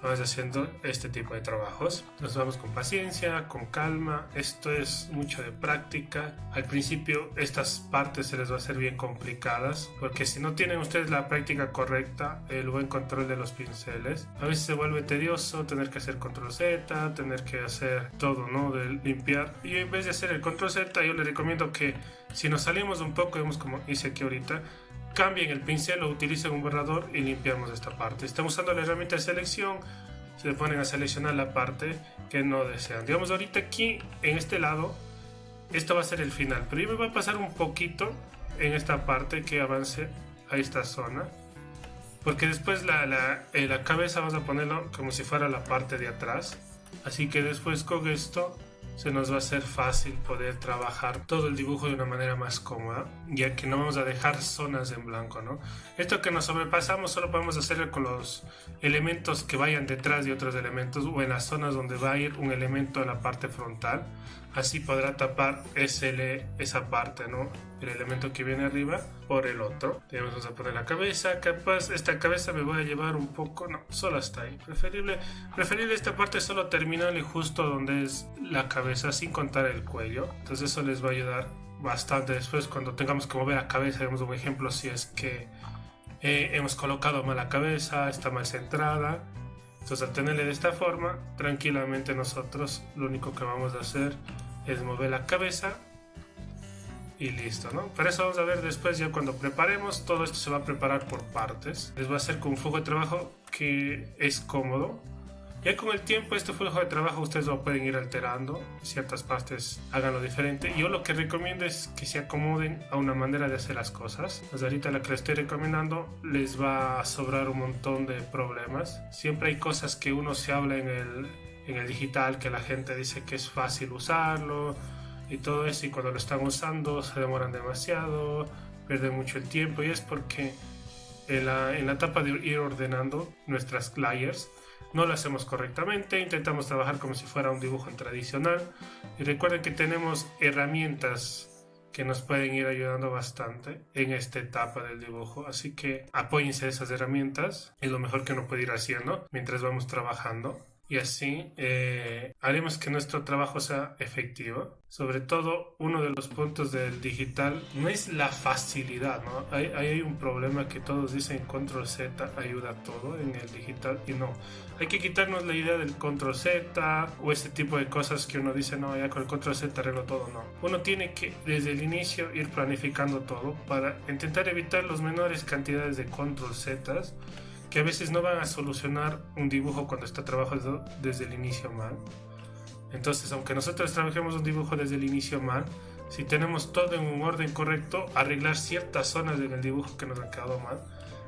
vamos haciendo este tipo de trabajos. Nos vamos con paciencia, con calma. Esto es mucho de práctica. Al principio estas partes se les va a hacer bien complicadas, porque si no tienen ustedes la práctica correcta, el buen control de los pinceles, a veces se vuelve tedioso tener que hacer control Z, tener que hacer todo, ¿no?, de limpiar. Y en vez de hacer el control Z, yo les recomiendo que si nos salimos un poco, vemos como hice aquí ahorita, cambien el pincel o utilicen un borrador y limpiamos esta parte. Están usando la herramienta de selección, se ponen a seleccionar la parte que no desean. Digamos ahorita aquí en este lado, esto va a ser el final, pero yo me voy a pasar un poquito en esta parte, que avance a esta zona, porque después la cabeza vamos a ponerlo como si fuera la parte de atrás. Así que después con esto se nos va a hacer fácil poder trabajar todo el dibujo de una manera más cómoda, ya que no vamos a dejar zonas en blanco, ¿no? Esto que nos sobrepasamos solo podemos hacerlo con los elementos que vayan detrás de otros elementos o en las zonas donde va a ir un elemento en la parte frontal. Así podrá tapar esa parte, ¿no? El elemento que viene arriba por el otro. Vamos a poner la cabeza. Capaz esta cabeza me voy a llevar un poco, no, solo hasta ahí. Preferible esta parte solo terminarle justo donde es la cabeza, sin contar el cuello. Entonces eso les va a ayudar bastante después cuando tengamos que mover la cabeza. Digamos un ejemplo, si es que hemos colocado mal la cabeza, está mal centrada. Entonces al tenerle de esta forma, tranquilamente nosotros lo único que vamos a hacer es mover la cabeza y listo, ¿no? Para eso vamos a ver después, ya cuando preparemos, todo esto se va a preparar por partes. Les va a hacer con un flujo de trabajo que es cómodo. Ya con el tiempo este flujo de trabajo ustedes lo pueden ir alterando, ciertas partes háganlo diferente. Yo lo que recomiendo es que se acomoden a una manera de hacer las cosas. Pues ahorita la que les estoy recomendando les va a sobrar un montón de problemas. Siempre hay cosas que uno se habla en el digital, que la gente dice que es fácil usarlo y todo eso, y cuando lo están usando se demoran demasiado, pierden mucho el tiempo, y es porque en la etapa de ir ordenando nuestras layers no lo hacemos correctamente, intentamos trabajar como si fuera un dibujo tradicional, y recuerden que tenemos herramientas que nos pueden ir ayudando bastante en esta etapa del dibujo, así que apóyense de esas herramientas, es lo mejor que uno puede ir haciendo mientras vamos trabajando. Y así haremos que nuestro trabajo sea efectivo. Sobre todo, uno de los puntos del digital no es la facilidad, ¿no? Hay un problema que todos dicen Control Z ayuda a todo en el digital, y no. Hay que quitarnos la idea del Control Z o ese tipo de cosas que uno dice, no, ya con el Control Z arreglo todo, no. Uno tiene que desde el inicio ir planificando todo para intentar evitar las menores cantidades de Control Zs, que a veces no van a solucionar un dibujo cuando está trabajado desde el inicio mal. Entonces, aunque nosotros trabajemos un dibujo desde el inicio mal, si tenemos todo en un orden correcto, arreglar ciertas zonas en el dibujo que nos han quedado mal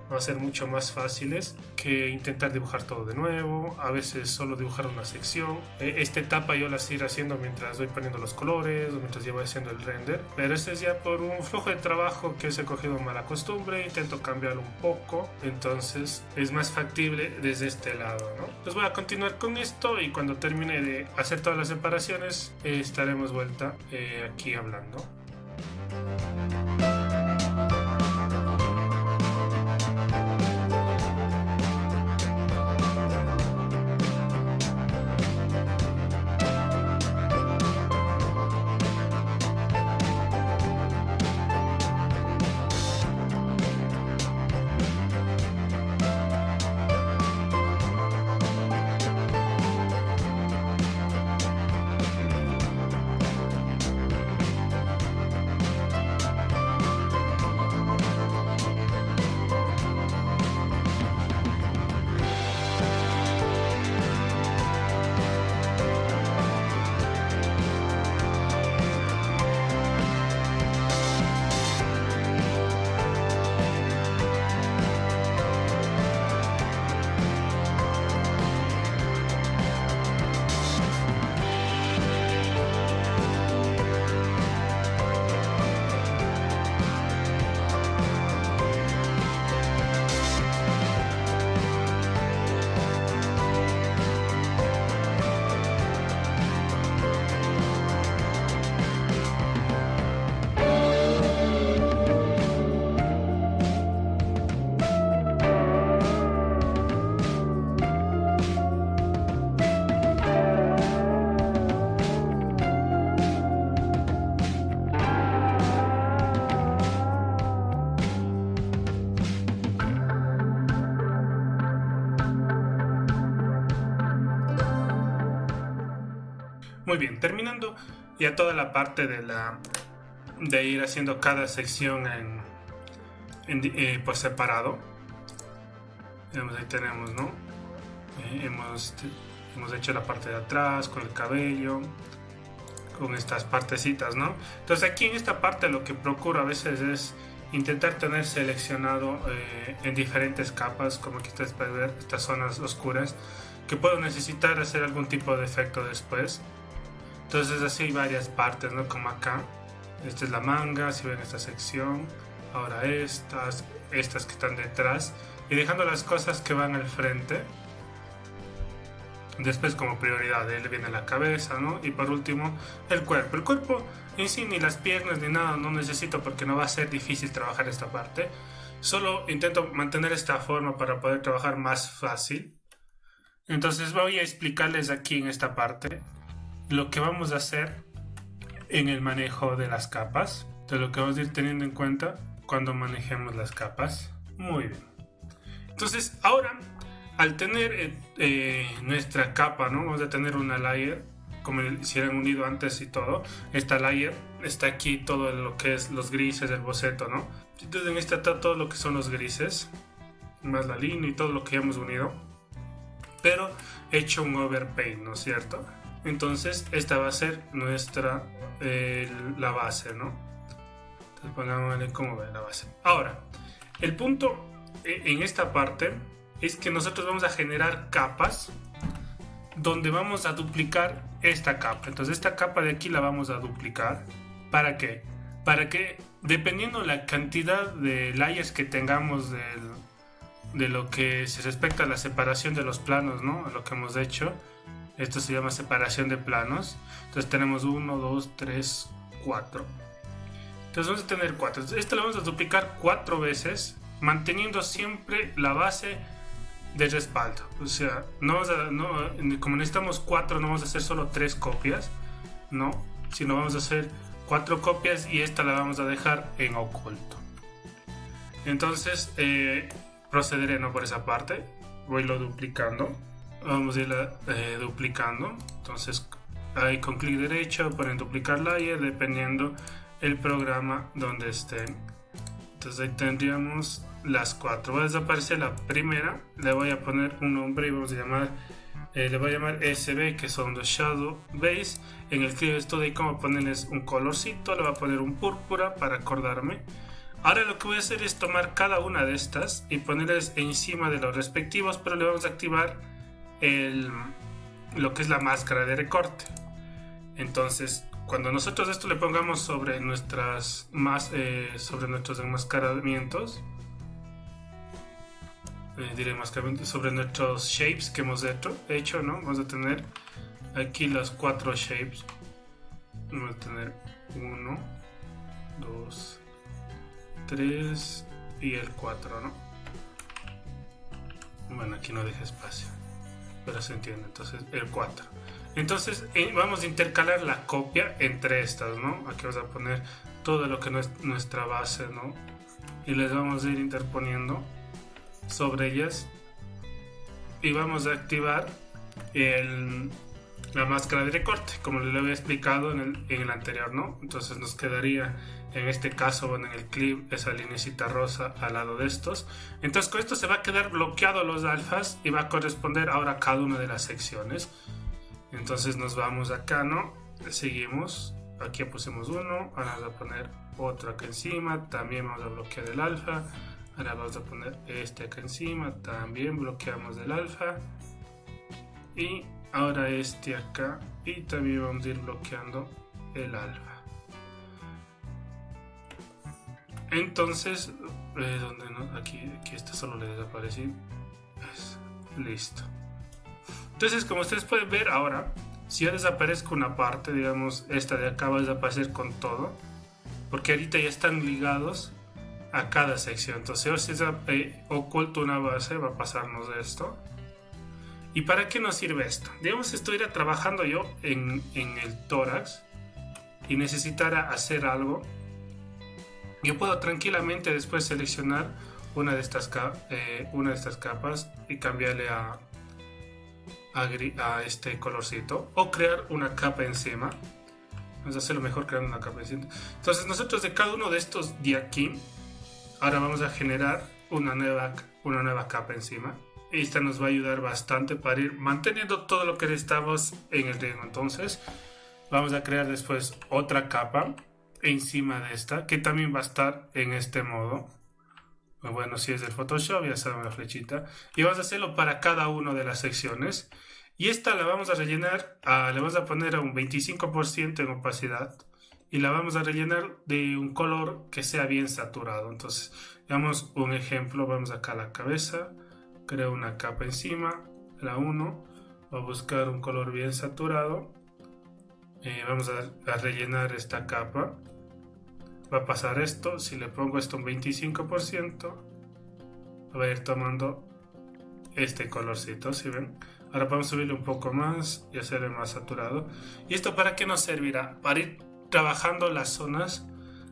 van a ser mucho más fáciles que intentar dibujar todo de nuevo, a veces solo dibujar una sección. Esta etapa yo la estoy haciendo mientras voy poniendo los colores o mientras llevo haciendo el render, pero este es ya por un flujo de trabajo que se ha cogido mala costumbre, intento cambiarlo un poco, entonces es más factible desde este lado, ¿no? Pues voy a continuar con esto, y cuando termine de hacer todas las separaciones estaremos vuelta aquí hablando. Muy bien, terminando ya toda la parte de ir haciendo cada sección por separado. Ahí tenemos, ¿no? Hemos hecho la parte de atrás con el cabello, con estas partecitas, ¿no? Entonces aquí en esta parte lo que procuro a veces es intentar tener seleccionado en diferentes capas, como aquí ustedes pueden ver, estas zonas oscuras, que puedo necesitar hacer algún tipo de efecto después. Entonces así hay varias partes, ¿no? Como acá. Esta es la manga, si ven esta sección. Ahora estas que están detrás. Y dejando las cosas que van al frente. Después como prioridad, él viene la cabeza, ¿no? Y por último, el cuerpo. El cuerpo en sí, ni las piernas ni nada, no necesito porque no va a ser difícil trabajar esta parte. Solo intento mantener esta forma para poder trabajar más fácil. Entonces voy a explicarles aquí en esta parte lo que vamos a hacer en el manejo de las capas. De lo que vamos a ir teniendo en cuenta cuando manejemos las capas. Muy bien. Entonces ahora, al tener nuestra capa, ¿no? Vamos a tener una layer, como si eran unido antes y todo. Esta layer está aquí, todo lo que es los grises del boceto, ¿no? Entonces en esta está todo lo que son los grises, más la línea y todo lo que ya hemos unido, pero hecho un overpaint, ¿no es cierto? Entonces esta va a ser nuestra la base, ¿no? Entonces pongámosle como ve la base. Ahora, el punto en esta parte es que nosotros vamos a generar capas donde vamos a duplicar esta capa. Entonces esta capa de aquí la vamos a duplicar. ¿Para qué? Para que dependiendo la cantidad de layers que tengamos de lo que se respecta a la separación de los planos, ¿no? Lo que hemos hecho. Esto se llama separación de planos. Entonces tenemos 1, 2, 3, 4. Entonces vamos a tener 4. Esto lo vamos a duplicar 4 veces, manteniendo siempre la base de respaldo. O sea, como necesitamos 4, no vamos a hacer solo 3 copias, no, sino vamos a hacer 4 copias y esta la vamos a dejar en oculto. Entonces procederé, ¿no? Por esa parte voy lo duplicando. Vamos a ir duplicando. Entonces ahí con clic derecho ponen duplicar layer dependiendo el programa donde estén. Entonces ahí tendríamos las 4. Va a desaparecer la primera. Le voy a poner un nombre y vamos a llamar le voy a llamar SB, que son los Shadow Base. En el Clip Studio como ponerles un colorcito. Le voy a poner un púrpura para acordarme. Ahora lo que voy a hacer es tomar cada una de estas y ponerles encima de los respectivos, pero le vamos a activar lo que es la máscara de recorte. Entonces cuando nosotros esto le pongamos sobre nuestros enmascaramientos, sobre nuestros shapes que hemos hecho, ¿no? Vamos a tener aquí los 4 shapes. Vamos a tener 1, 2, 3 y el 4, ¿no? Bueno, aquí no deja espacio, pero se entiende. Entonces el 4. Entonces vamos a intercalar la copia entre estas, ¿no? Aquí vamos a poner todo lo que no es nuestra base, ¿no? Y les vamos a ir interponiendo sobre ellas. Y vamos a activar la máscara de recorte, como les había explicado en el anterior, ¿no? Entonces nos quedaría en este caso, bueno, en el clip, esa linecita rosa al lado de estos. Entonces con esto se va a quedar bloqueado los alfas y va a corresponder ahora a cada una de las secciones. Entonces nos vamos acá, ¿no? Seguimos, aquí pusimos uno, ahora vamos a poner otro acá encima, también vamos a bloquear el alfa. Ahora vamos a poner este acá encima, también bloqueamos el alfa. Y ahora este acá, y también vamos a ir bloqueando el alfa. Entonces, ¿dónde no? Aquí este solo le desapareció. Listo. Entonces, como ustedes pueden ver ahora, si yo desaparezco una parte, digamos, esta de acá va a desaparecer con todo, porque ahorita ya están ligados a cada sección. Entonces, si oculto una base, va a pasarnos esto. ¿Y para qué nos sirve esto? Digamos, estuviera trabajando yo en el tórax y necesitara hacer algo. Yo puedo tranquilamente después seleccionar una de estas capas y cambiarle a este colorcito, o crear una capa encima. Vamos a hacerlo mejor creando una capa encima. Entonces nosotros de cada uno de estos de aquí, ahora vamos a generar una nueva capa encima. Esta nos va a ayudar bastante para ir manteniendo todo lo que necesitamos en el ritmo. Entonces vamos a crear después otra capa encima de esta, que también va a estar en este modo. Bueno, si es del Photoshop, ya saben la flechita. Y vamos a hacerlo para cada una de las secciones. Y esta la vamos a rellenar, le vamos a poner a un 25% en opacidad y la vamos a rellenar de un color que sea bien saturado. Entonces, veamos un ejemplo. Vamos acá a la cabeza, creo una capa encima, la 1, voy a buscar un color bien saturado. Vamos a rellenar esta capa. Va a pasar esto, si le pongo esto un 25%, va a ir tomando este colorcito, ¿sí ven? Ahora podemos subirle un poco más y hacerle más saturado. ¿Y esto para qué nos servirá? Para ir trabajando las zonas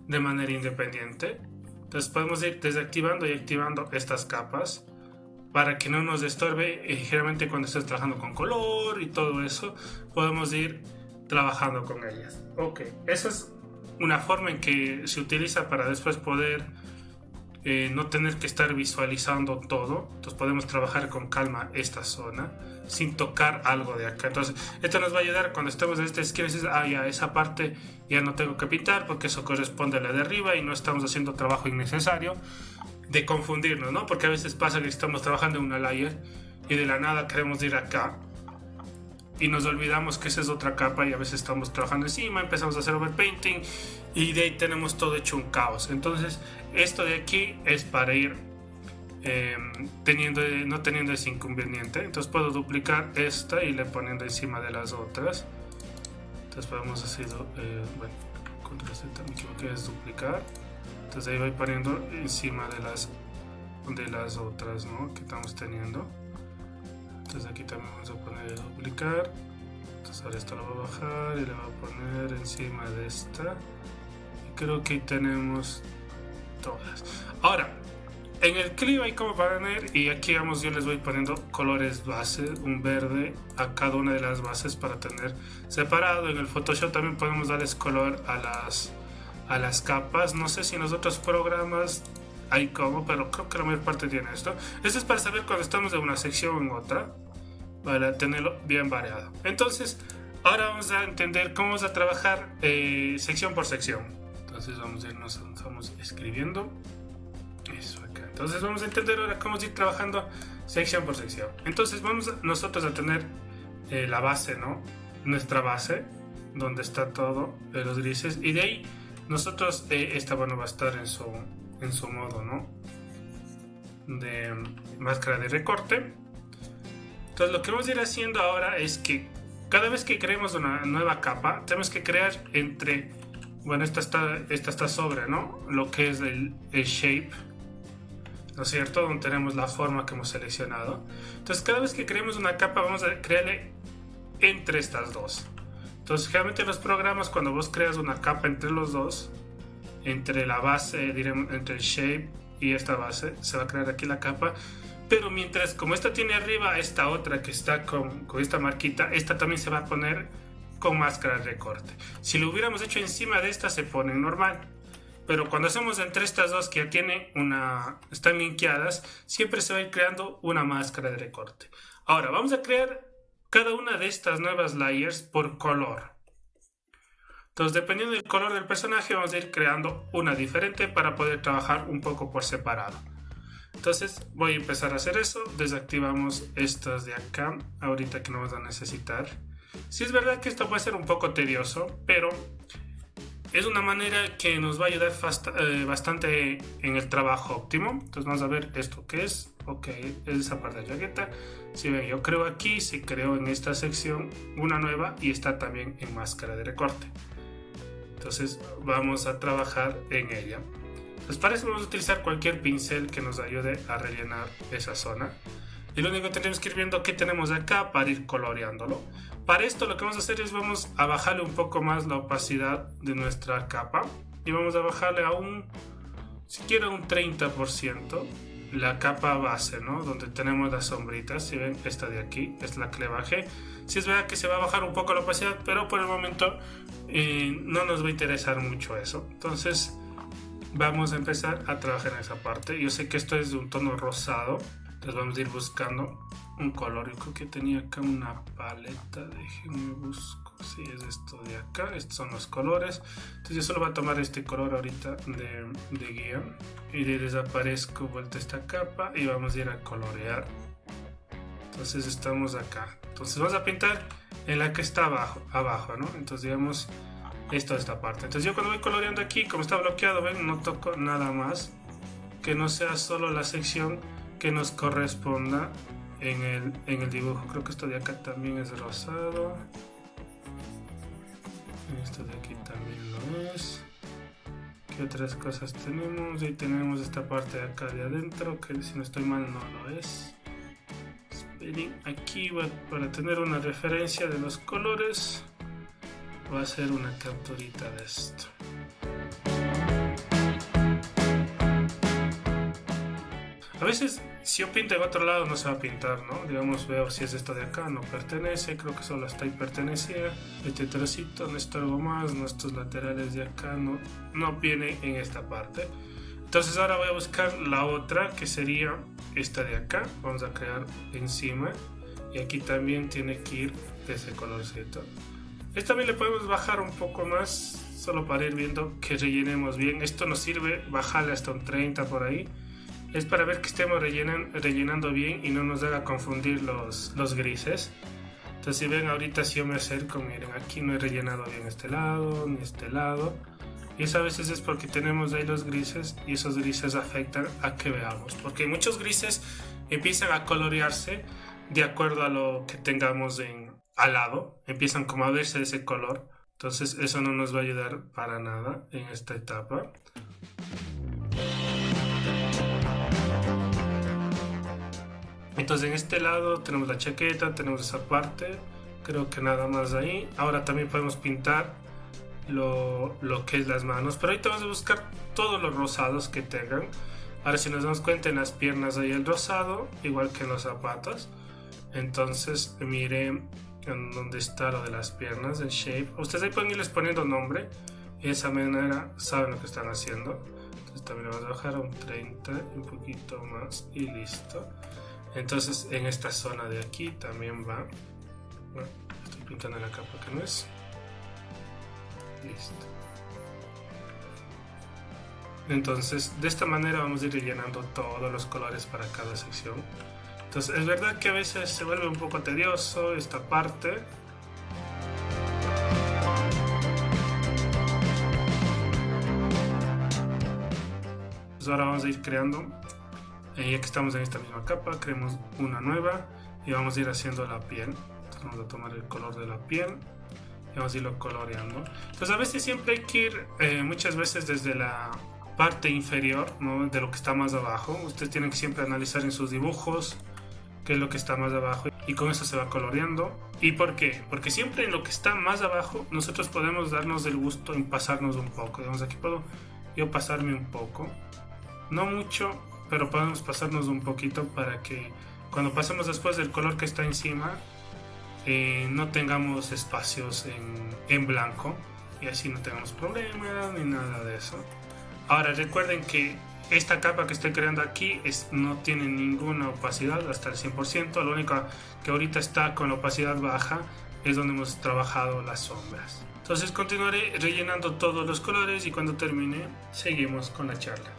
de manera independiente. Entonces podemos ir desactivando y activando estas capas para que no nos estorbe. Generalmente cuando estés trabajando con color y todo eso, podemos ir trabajando con ellas. Ok, esa es una forma en que se utiliza para después poder no tener que estar visualizando todo. Entonces podemos trabajar con calma esta zona sin tocar algo de acá. Entonces esto nos va a ayudar cuando estemos en esta esquina y dices, ya esa parte ya no tengo que pintar porque eso corresponde a la de arriba y no estamos haciendo trabajo innecesario de confundirnos, ¿no? Porque a veces pasa que estamos trabajando en una layer y de la nada queremos ir acá y nos olvidamos que esa es otra capa y a veces estamos trabajando encima, empezamos a hacer overpainting y de ahí tenemos todo hecho un caos. Entonces esto de aquí es para ir no teniendo ese inconveniente. Entonces puedo duplicar esta y le poniendo encima de las otras. Entonces podemos hacer control Z, me equivoqué, es duplicar. Entonces ahí voy poniendo encima de las otras, ¿no?, que estamos teniendo. Entonces aquí también vamos a poner duplicar. Entonces ahora esto lo voy a bajar y le voy a poner encima de esta. Y creo que ahí tenemos todas. Ahora, en el clip hay como poner, y aquí vamos, yo les voy poniendo colores base, un verde a cada una de las bases para tener separado. En el Photoshop también podemos darles color a las capas. No sé si en los otros programas hay como, pero creo que la mayor parte tiene esto. Esto es para saber cuando estamos de una sección en otra, para tenerlo bien variado. Entonces, ahora vamos a entender cómo vamos a trabajar sección por sección. Entonces vamos escribiendo eso acá. Entonces vamos a entender ahora cómo ir trabajando sección por sección. Entonces vamos nosotros a tener la base, ¿no? Nuestra base, donde está todo, los grises, y de ahí nosotros, esta va a estar en su modo, ¿no?, de máscara de recorte. Entonces lo que vamos a ir haciendo ahora es que cada vez que creemos una nueva capa, tenemos que crear esta está sobre, ¿no?, lo que es el shape, ¿no es cierto?, donde tenemos la forma que hemos seleccionado. Entonces cada vez que creemos una capa vamos a crearle entre estas dos. Entonces generalmente en los programas, cuando vos creas una capa entre los dos, entre la base, entre el shape y esta base, se va a crear aquí la capa. Pero mientras, como esta tiene arriba esta otra que está con esta marquita, esta también se va a poner con máscara de recorte. Si lo hubiéramos hecho encima de esta, se pone normal. Pero cuando hacemos entre estas dos que ya están linkeadas, siempre se va a ir creando una máscara de recorte. Ahora vamos a crear cada una de estas nuevas layers por color. Entonces, dependiendo del color del personaje, vamos a ir creando una diferente para poder trabajar un poco por separado. Entonces voy a empezar a hacer eso. Desactivamos estas de acá, ahorita que no vamos a necesitar. Sí, es verdad que esto puede ser un poco tedioso, pero es una manera que nos va a ayudar bastante en el trabajo óptimo. Entonces vamos a ver esto que es. Ok, esa parte de chaqueta. Si ven, yo creo aquí, se creó en esta sección una nueva y está también en máscara de recorte. Entonces vamos a trabajar en ella. Entonces para eso vamos a utilizar cualquier pincel que nos ayude a rellenar esa zona. Y lo único que tenemos que ir viendo qué tenemos acá para ir coloreándolo. Para esto lo que vamos a hacer es vamos a bajarle un poco más la opacidad de nuestra capa. Y vamos a bajarle a siquiera un 30% la capa base, ¿no?, donde tenemos las sombritas. Si ven, esta de aquí es la que le bajé. Sí, es verdad que se va a bajar un poco la opacidad, pero por el momento no nos va a interesar mucho eso. Entonces vamos a empezar a trabajar en esa parte. Yo sé que esto es de un tono rosado, entonces vamos a ir buscando un color. Yo creo que tenía acá una paleta, déjenme busco. Sí, es esto de acá, estos son los colores. Entonces yo solo voy a tomar este color ahorita de guía y le desaparezco vuelta esta capa y vamos a ir a colorear. Entonces estamos acá. Entonces vamos a pintar en la que está abajo, ¿no? Entonces digamos, esta parte. Entonces yo cuando voy coloreando aquí, como está bloqueado, ven, no toco nada más. Que no sea solo la sección que nos corresponda en el dibujo. Creo que esto de acá también es rosado. Esto de aquí también lo es. ¿Qué otras cosas tenemos? Ahí tenemos esta parte de acá de adentro, que si no estoy mal no lo es. Esperen, aquí para tener una referencia de los colores, voy a hacer una capturita de esto. A veces, si yo pinto en otro lado, no se va a pintar, ¿no? Digamos, veo si es esto de acá, no pertenece, creo que solo hasta ahí pertenecía. Este trocito, necesito algo más, nuestros laterales de acá no viene en esta parte. Entonces ahora voy a buscar la otra, que sería esta de acá. Vamos a crear encima. Y aquí también tiene que ir de ese colorcito. Esta también le podemos bajar un poco más, solo para ir viendo que rellenemos bien. Esto nos sirve bajarle hasta un 30 por ahí. Es para ver que estemos rellenando bien y no nos haga confundir los grises. Entonces si ven ahorita, si yo me acerco, miren, aquí no he rellenado bien este lado ni este lado. Y eso a veces es porque tenemos ahí los grises y esos grises afectan a que veamos. Porque muchos grises empiezan a colorearse de acuerdo a lo que tengamos al lado. Empiezan como a verse de ese color. Entonces eso no nos va a ayudar para nada en esta etapa. Entonces en este lado tenemos la chaqueta, tenemos esa parte, creo que nada más ahí. Ahora también podemos pintar lo que es las manos, pero ahorita vamos a buscar todos los rosados que tengan. Ahora si nos damos cuenta, en las piernas hay el rosado, igual que en los zapatos. Entonces miren en donde está lo de las piernas, el shape. Ustedes ahí pueden irles poniendo nombre y de esa manera saben lo que están haciendo. Entonces también vamos a bajar a un 30, un poquito más y listo. Entonces en esta zona de aquí también va. Bueno, estoy pintando la capa que no es. Listo. Entonces de esta manera vamos a ir rellenando todos los colores para cada sección. Entonces es verdad que a veces se vuelve un poco tedioso esta parte. Pues ahora vamos a ir creando. Ya que estamos en esta misma capa, creemos una nueva y vamos a ir haciendo la piel. Entonces vamos a tomar el color de la piel y vamos a irlo coloreando. Entonces a veces siempre hay que ir, muchas veces desde la parte inferior, ¿no? De lo que está más abajo. Ustedes tienen que siempre analizar en sus dibujos qué es lo que está más abajo y con eso se va coloreando. ¿Y por qué? Porque siempre en lo que está más abajo nosotros podemos darnos el gusto en pasarnos un poco. Digamos, aquí puedo yo pasarme un poco, no mucho, pero podemos pasarnos un poquito para que cuando pasemos después del color que está encima no tengamos espacios en blanco y así no tengamos problemas ni nada de eso. Ahora recuerden que esta capa que estoy creando aquí no tiene ninguna opacidad hasta el 100%. Lo único que ahorita está con la opacidad baja es donde hemos trabajado las sombras. Entonces continuaré rellenando todos los colores y cuando termine seguimos con la charla.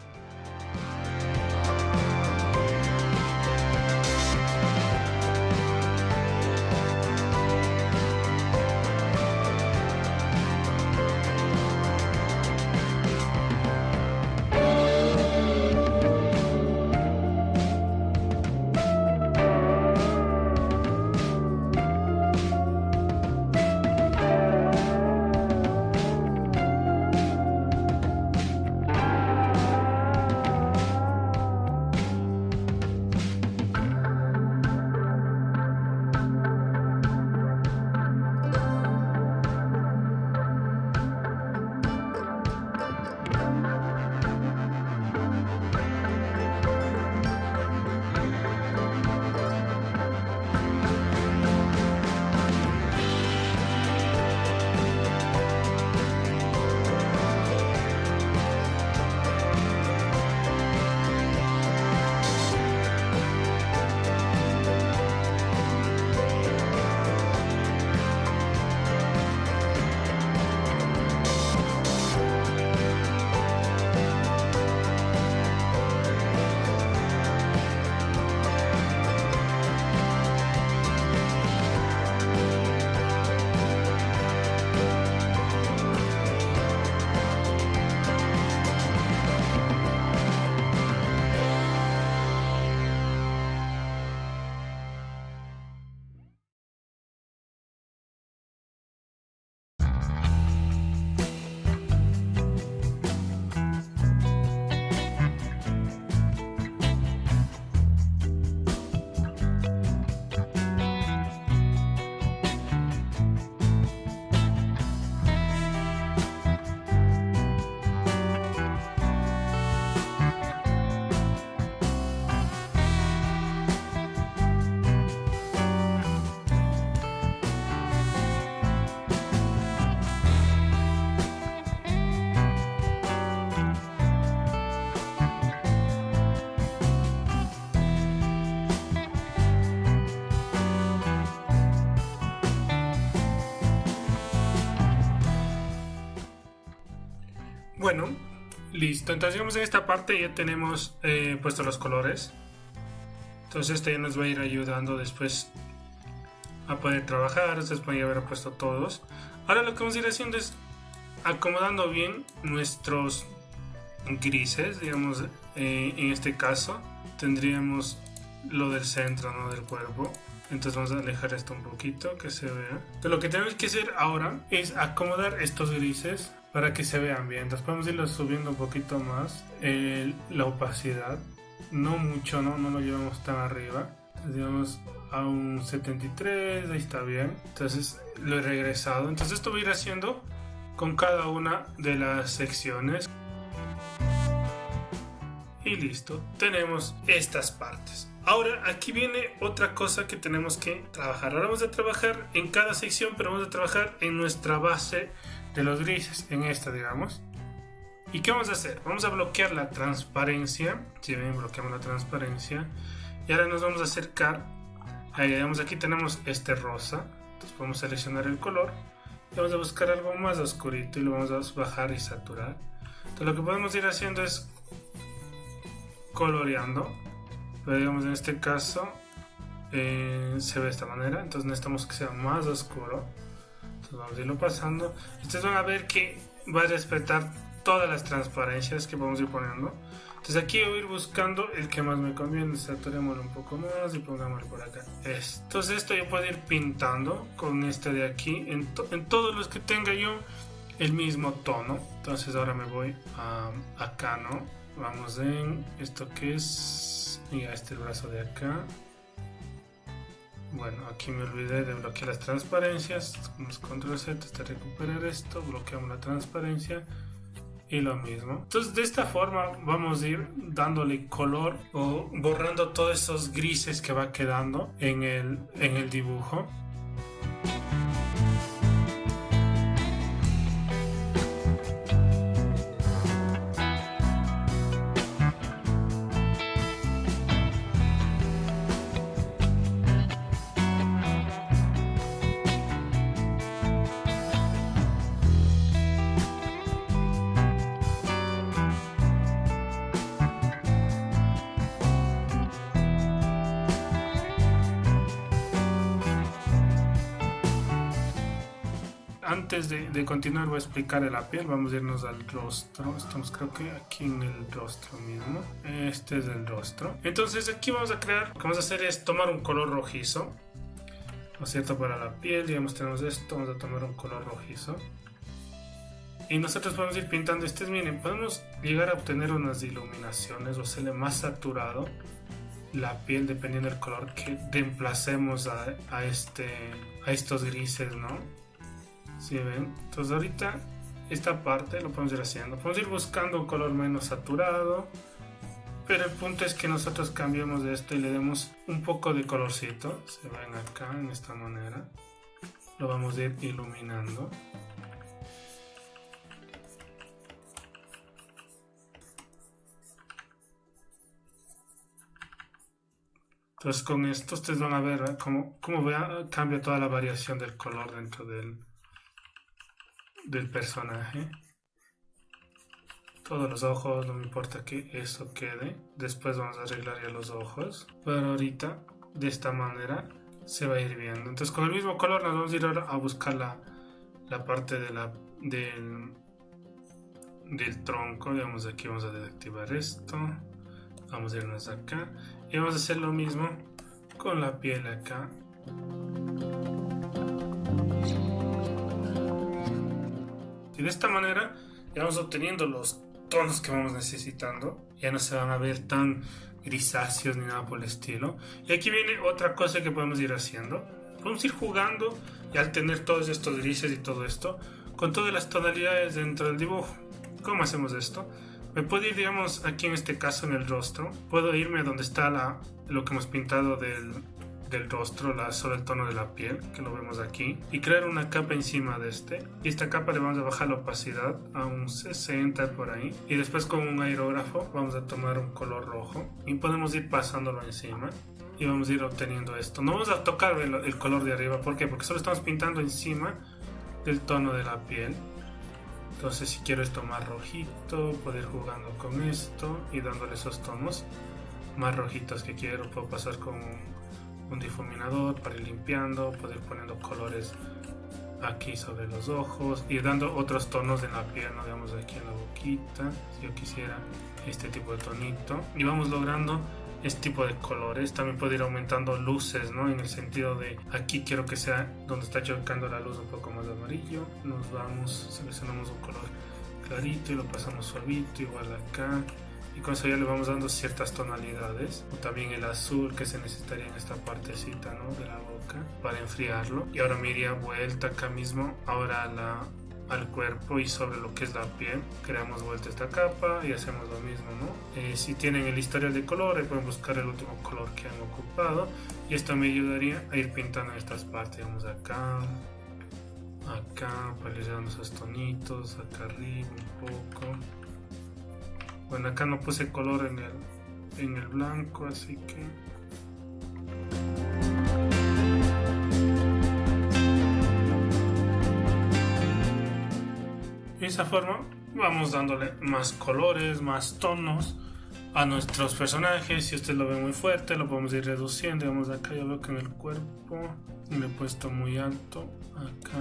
Bueno, listo. Entonces digamos en esta parte ya tenemos puestos los colores. Entonces esto ya nos va a ir ayudando después a poder trabajar. Ustedes pueden haber puesto todos. Ahora lo que vamos a ir haciendo es acomodando bien nuestros grises. Digamos, en este caso tendríamos lo del centro, ¿no? Del cuerpo. Entonces vamos a alejar esto un poquito, que se vea. Entonces lo que tenemos que hacer ahora es acomodar estos grises para que se vean bien. Entonces podemos irlo subiendo un poquito más la opacidad. No mucho, no lo llevamos tan arriba. Entonces digamos a un 73, ahí está bien. Entonces lo he regresado. Entonces esto voy a ir haciendo con cada una de las secciones. Y listo, tenemos estas partes. Ahora aquí viene otra cosa que tenemos que trabajar. Ahora vamos a trabajar en cada sección, pero vamos a trabajar en nuestra base de los grises, en esta digamos. ¿Y qué vamos a hacer? Vamos a bloquear la transparencia. Si ven, bloqueamos la transparencia. Y ahora nos vamos a acercar. Ahí, digamos, aquí tenemos este rosa. Entonces podemos seleccionar el color. Y vamos a buscar algo más oscurito y lo vamos a bajar y saturar. Entonces lo que podemos ir haciendo es coloreando. Pero digamos en este caso se ve de esta manera. Entonces necesitamos que sea más oscuro. Entonces vamos a irlo pasando. Ustedes van a ver que va a respetar todas las transparencias que vamos a ir poniendo. Entonces aquí voy a ir buscando el que más me conviene. Saturémoslo un poco más y pongámoslo por acá. Entonces esto yo puedo ir pintando con este de aquí en todos los que tenga yo el mismo tono. Entonces ahora me voy acá, ¿no? Vamos en esto que es, mira, este brazo de acá. Bueno, aquí me olvidé de bloquear las transparencias. Vamos control Z hasta recuperar esto, bloqueamos la transparencia y lo mismo. Entonces de esta forma vamos a ir dándole color o borrando todos esos grises que va quedando en el dibujo. Antes de continuar voy a explicar la piel. Vamos a irnos al rostro. Estamos creo que aquí en el rostro mismo. Este es el rostro. Entonces aquí vamos a crear, lo que vamos a hacer es tomar un color rojizo, ¿no es cierto? Para la piel, digamos, tenemos esto, vamos a tomar un color rojizo. Y nosotros podemos ir pintando. Miren, podemos llegar a obtener unas iluminaciones o hacerle más saturado la piel dependiendo del color que reemplacemos a estos grises, ¿no? ¿Sí ven? Entonces ahorita esta parte lo podemos ir haciendo. Podemos ir buscando un color menos saturado, pero el punto es que nosotros cambiemos de esto y le demos un poco de colorcito. Se ven acá en esta manera. Lo vamos a ir iluminando. Entonces con esto ustedes van a ver cómo cambia toda la variación del color dentro del personaje. Todos los ojos, no me importa que eso quede. Después vamos a arreglar ya los ojos. Pero ahorita de esta manera se va a ir viendo. Entonces con el mismo color nos vamos a ir ahora a buscar la parte del tronco. Digamos, aquí vamos a desactivar esto. Vamos a irnos acá y vamos a hacer lo mismo con la piel acá. Y de esta manera ya vamos obteniendo los tonos que vamos necesitando. Ya no se van a ver tan grisáceos ni nada por el estilo. Y aquí viene otra cosa que podemos ir haciendo. Podemos ir jugando y al tener todos estos grises y todo esto, con todas las tonalidades dentro del dibujo. ¿Cómo hacemos esto? Me puedo ir, digamos, aquí en este caso en el rostro. Puedo irme a donde está lo que hemos pintado del rostro, solo el tono de la piel, que lo vemos aquí, y crear una capa encima de y esta capa le vamos a bajar la opacidad a un 60 por ahí, y después con un aerógrafo vamos a tomar un color rojo y podemos ir pasándolo encima y vamos a ir obteniendo esto. No vamos a tocar el color de arriba. ¿Por qué? Porque solo estamos pintando encima del tono de la piel. Entonces si quiero esto más rojito, puedo ir jugando con esto y dándole esos tonos más rojitos que quiero. Puedo pasar con un difuminador para ir limpiando, puedo ir poniendo colores aquí sobre los ojos y dando otros tonos en la piel, ¿no? Digamos aquí en la boquita, si yo quisiera este tipo de tonito, y vamos logrando este tipo de colores. También puedo ir aumentando luces, ¿no? En el sentido de aquí quiero que sea donde está chocando la luz un poco más de amarillo, nos vamos, seleccionamos un color clarito y lo pasamos suavito, igual acá, y con eso ya le vamos dando ciertas tonalidades. O también el azul que se necesitaría en esta partecita, ¿no? De la boca para enfriarlo. Y ahora me iría vuelta acá mismo, ahora al cuerpo y sobre lo que es la piel, creamos vuelta esta capa y hacemos lo mismo, ¿no? Si tienen el historial de color, pueden buscar el último color que han ocupado y esto me ayudaría a ir pintando en estas partes. Vamos acá, para ir dando esos tonitos, acá arriba un poco. Bueno, acá no puse color en el blanco, así que de esa forma vamos dándole más colores, más tonos a nuestros personajes. Si usted lo ve muy fuerte, lo podemos ir reduciendo. Digamos acá yo veo que en el cuerpo le he puesto muy alto, acá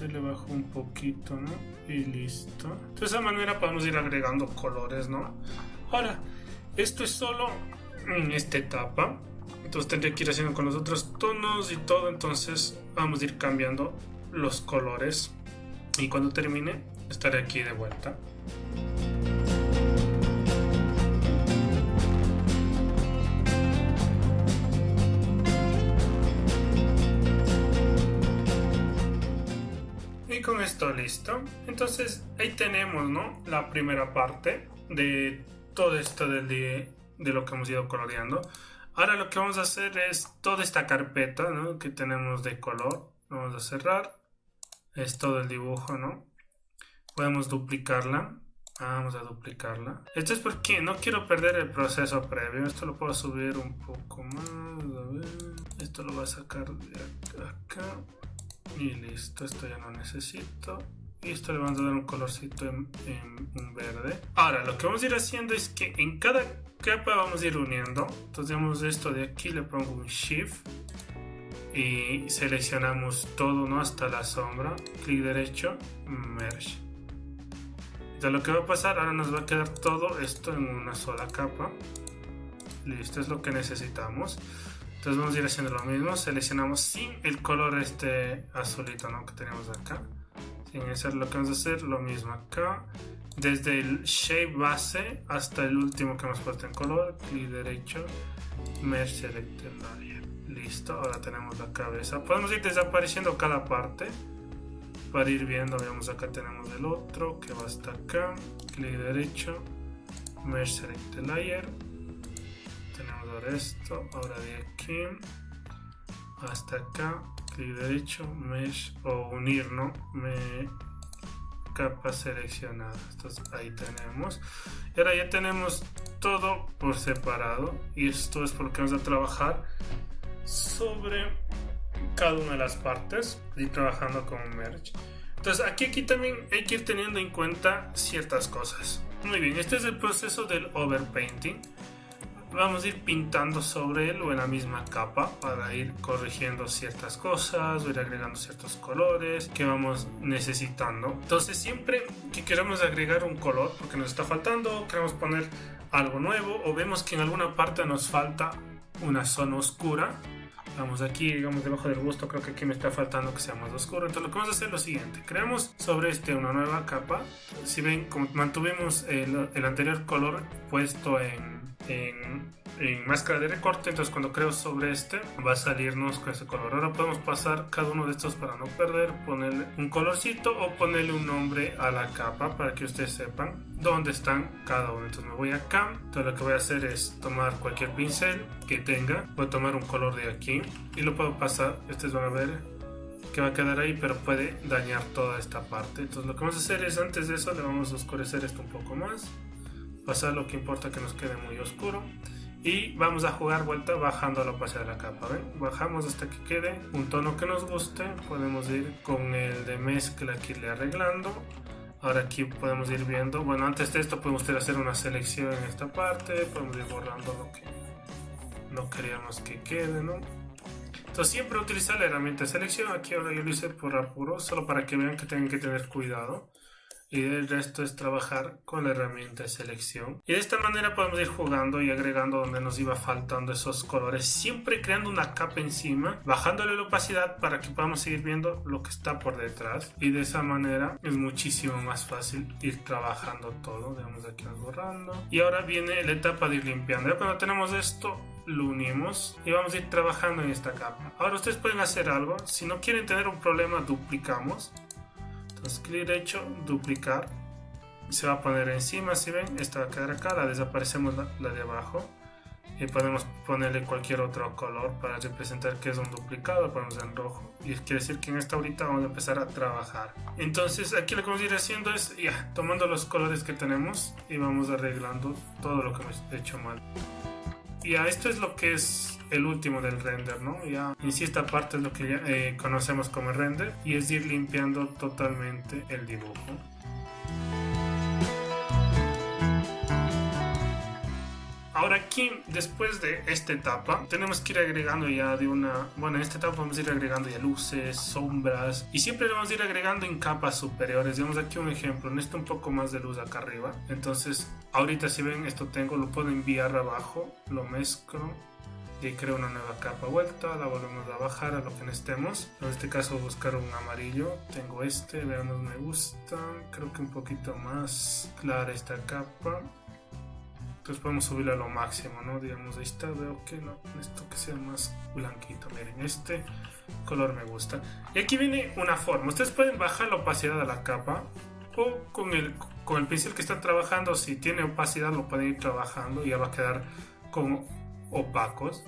le bajo un poquito, ¿no? Y listo. De esa manera podemos ir agregando colores, ¿no? Ahora, esto es solo en esta etapa, entonces tendría que ir haciendo con los otros tonos y todo. Entonces vamos a ir cambiando los colores y cuando termine estaré aquí de vuelta. Y con esto listo. Entonces ahí tenemos, ¿no? La primera parte de todo esto de lo que hemos ido coloreando. Ahora lo que vamos a hacer es toda esta carpeta, ¿no? Que tenemos de color. Vamos a cerrar. Es todo el dibujo, ¿no? Podemos duplicarla. Vamos a duplicarla. Esto es porque no quiero perder el proceso previo. Esto lo puedo subir un poco más. A ver. Esto lo voy a sacar de acá. Y listo. Esto ya no necesito. Y esto le vamos a dar un colorcito en un verde. Ahora lo que vamos a ir haciendo es que en cada capa vamos a ir uniendo. Entonces digamos esto de aquí, le pongo un Shift. Y seleccionamos todo, ¿no? Hasta la sombra. Clic derecho. Merge. Lo que va a pasar, ahora nos va a quedar todo esto en una sola capa. Listo, es lo que necesitamos. Entonces vamos a ir haciendo lo mismo. Seleccionamos sin el color azulito, ¿no? Que tenemos acá. Sin hacer lo que vamos a hacer, lo mismo acá. Desde el shape base hasta el último que hemos puesto en color. Clic derecho. Merge Selected Layer. Listo, ahora tenemos la cabeza. Podemos ir desapareciendo cada parte para ir viendo. Veamos, acá tenemos el otro que va hasta acá, clic derecho, Merge Select Layer, tenemos ahora esto, ahora de aquí hasta acá, clic derecho, Mesh o unir, ¿no? Capa seleccionada. Entonces ahí tenemos, y ahora ya tenemos todo por separado, y esto es porque vamos a trabajar sobre cada una de las partes y trabajando con Merge. Entonces aquí también hay que ir teniendo en cuenta ciertas cosas. Muy bien, este es el proceso del overpainting. Vamos a ir pintando sobre él o en la misma capa para ir corrigiendo ciertas cosas, o ir agregando ciertos colores que vamos necesitando. Entonces siempre que queramos agregar un color porque nos está faltando, queremos poner algo nuevo o vemos que en alguna parte nos falta una zona oscura. Vamos aquí, digamos debajo del busto, creo que aquí me está faltando que sea más oscuro. Entonces lo que vamos a hacer es lo siguiente: creamos sobre una nueva capa. Si ven, como mantuvimos el anterior color puesto en máscara de recorte, entonces cuando creo sobre va a salirnos con ese color. Ahora podemos pasar cada uno de estos para no perder, ponerle un colorcito o ponerle un nombre a la capa para que ustedes sepan dónde están cada uno. Entonces me voy acá. Entonces lo que voy a hacer es tomar cualquier pincel que tenga, voy a tomar un color de aquí y lo puedo pasar. Ustedes van a ver que va a quedar ahí, pero puede dañar toda esta parte. Entonces lo que vamos a hacer es, antes de eso, le vamos a oscurecer esto un poco más, pasar lo que importa que nos quede muy oscuro, y vamos a jugar vuelta bajando la opacidad de la capa. ¿Ven? Bajamos hasta que quede un tono que nos guste. Podemos ir con el de mezcla aquí, le arreglando Ahora aquí podemos ir viendo, bueno, antes de esto podemos hacer una selección en esta parte, podemos ir borrando lo que no queríamos que quede, ¿no? Entonces siempre utilizar la herramienta de selección. Aquí ahora yo lo hice por apuro, solo para que vean que tienen que tener cuidado. Y el resto es trabajar con la herramienta de selección. Y de esta manera podemos ir jugando y agregando donde nos iba faltando esos colores, siempre creando una capa encima, bajándole la opacidad para que podamos seguir viendo lo que está por detrás. Y de esa manera es muchísimo más fácil ir trabajando todo. Veamos aquí borrando. Y ahora viene la etapa de ir limpiando. Ya cuando tenemos esto, lo unimos y vamos a ir trabajando en esta capa. Ahora ustedes pueden hacer algo. Si no quieren tener un problema, duplicamos. Entonces clic derecho, duplicar, se va a poner encima, si ven, esta va a quedar acá, la desaparecemos la de abajo y podemos ponerle cualquier otro color para representar que es un duplicado, ponemos en rojo y quiere decir que en esta ahorita vamos a empezar a trabajar. Entonces aquí lo que vamos a ir haciendo es ya tomando los colores que tenemos y vamos arreglando todo lo que hemos hecho mal. Ya, esto es lo que es el último del render, ¿no? Ya en sí esta parte es lo que ya conocemos como render y es ir limpiando totalmente el dibujo. Ahora aquí, después de esta etapa, tenemos que ir agregando ya bueno, en esta etapa vamos a ir agregando ya luces, sombras, y siempre lo vamos a ir agregando en capas superiores. Digamos aquí un ejemplo, necesito un poco más de luz acá arriba. Entonces, ahorita si ven esto lo puedo enviar abajo, lo mezclo, y creo una nueva capa vuelta, la volvemos a bajar a lo que necesitemos. En este caso buscar un amarillo, tengo veamos, me gusta, creo que un poquito más clara esta capa. Entonces podemos subirlo a lo máximo, ¿no? Digamos, ahí está, veo que no, esto que sea más blanquito. Miren, este color me gusta. Y aquí viene una forma. Ustedes pueden bajar la opacidad de la capa o con el pincel que están trabajando, si tiene opacidad lo pueden ir trabajando y ya va a quedar como opacos.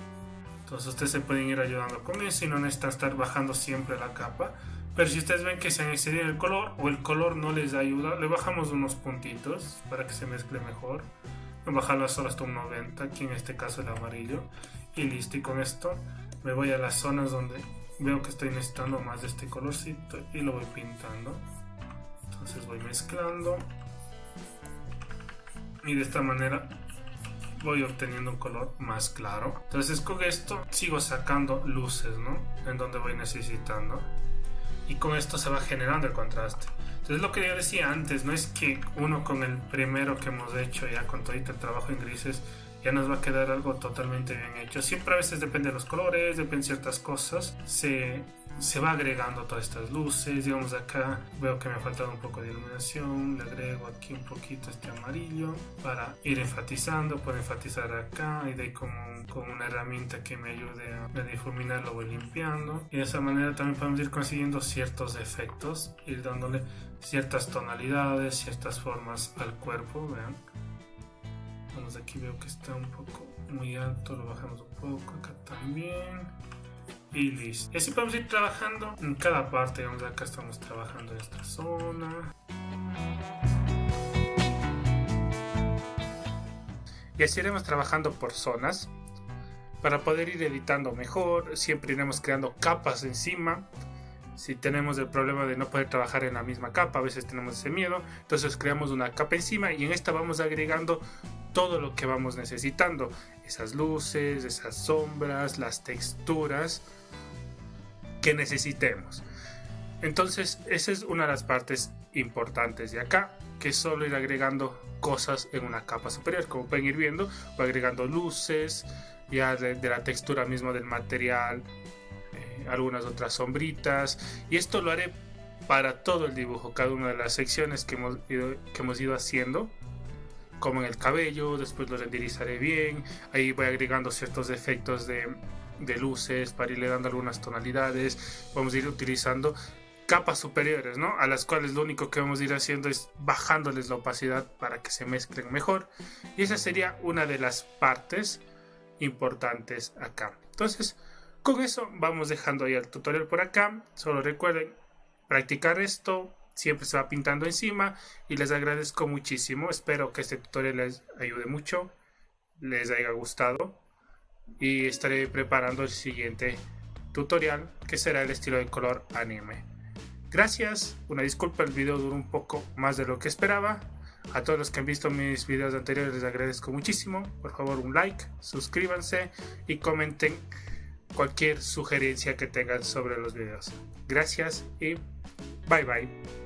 Entonces ustedes se pueden ir ayudando con eso y no necesitan estar bajando siempre la capa. Pero si ustedes ven que se han excedido en el color o el color no les ayuda, le bajamos unos puntitos para que se mezcle mejor. Bajarlo solo hasta un 90, aquí en este caso el amarillo, y listo. Y con esto me voy a las zonas donde veo que estoy necesitando más de este colorcito y lo voy pintando. Entonces voy mezclando y de esta manera voy obteniendo un color más claro. Entonces con esto sigo sacando luces, ¿no? En donde voy necesitando, y con esto se va generando el contraste. Entonces lo que yo decía antes, no es que uno con el primero que hemos hecho ya con todo el trabajo en grises ya nos va a quedar algo totalmente bien hecho. Siempre a veces depende de los colores, depende de ciertas cosas, se va agregando todas estas luces. Digamos acá veo que me ha faltado un poco de iluminación, le agrego aquí un poquito este amarillo para ir enfatizando. Puedo enfatizar acá y de ahí con una herramienta que me ayude a difuminar lo voy limpiando, y de esa manera también podemos ir consiguiendo ciertos efectos, ir dándole ciertas tonalidades, ciertas formas al cuerpo. Vean, vamos, aquí veo que está un poco muy alto, lo bajamos un poco, acá también, y listo. Y así podemos ir trabajando en cada parte. Digamos, acá estamos trabajando en esta zona. Y así iremos trabajando por zonas para poder ir editando mejor. Siempre iremos creando capas encima. Si tenemos el problema de no poder trabajar en la misma capa, a veces tenemos ese miedo, entonces creamos una capa encima y en esta vamos agregando todo lo que vamos necesitando. Esas luces, esas sombras, las texturas que necesitemos. Entonces esa es una de las partes importantes de acá, que es solo ir agregando cosas en una capa superior. Como pueden ir viendo, voy agregando luces ya de la textura mismo del material, algunas otras sombritas, y esto lo haré para todo el dibujo, cada una de las secciones que hemos ido haciendo, como en el cabello. Después lo renderizaré bien, ahí voy agregando ciertos efectos de luces para irle dando algunas tonalidades. Vamos a ir utilizando capas superiores, ¿no? A las cuales lo único que vamos a ir haciendo es bajándoles la opacidad para que se mezclen mejor, y esa sería una de las partes importantes acá. Entonces con eso vamos dejando ya el tutorial por acá. Solo recuerden practicar esto, siempre se va pintando encima, y les agradezco muchísimo. Espero que este tutorial les ayude mucho, les haya gustado, y estaré preparando el siguiente tutorial, que será el estilo de color anime. Gracias, una disculpa, el video duró un poco más de lo que esperaba. A todos los que han visto mis videos anteriores les agradezco muchísimo. Por favor, un like, suscríbanse y comenten cualquier sugerencia que tengan sobre los videos. Gracias y bye bye.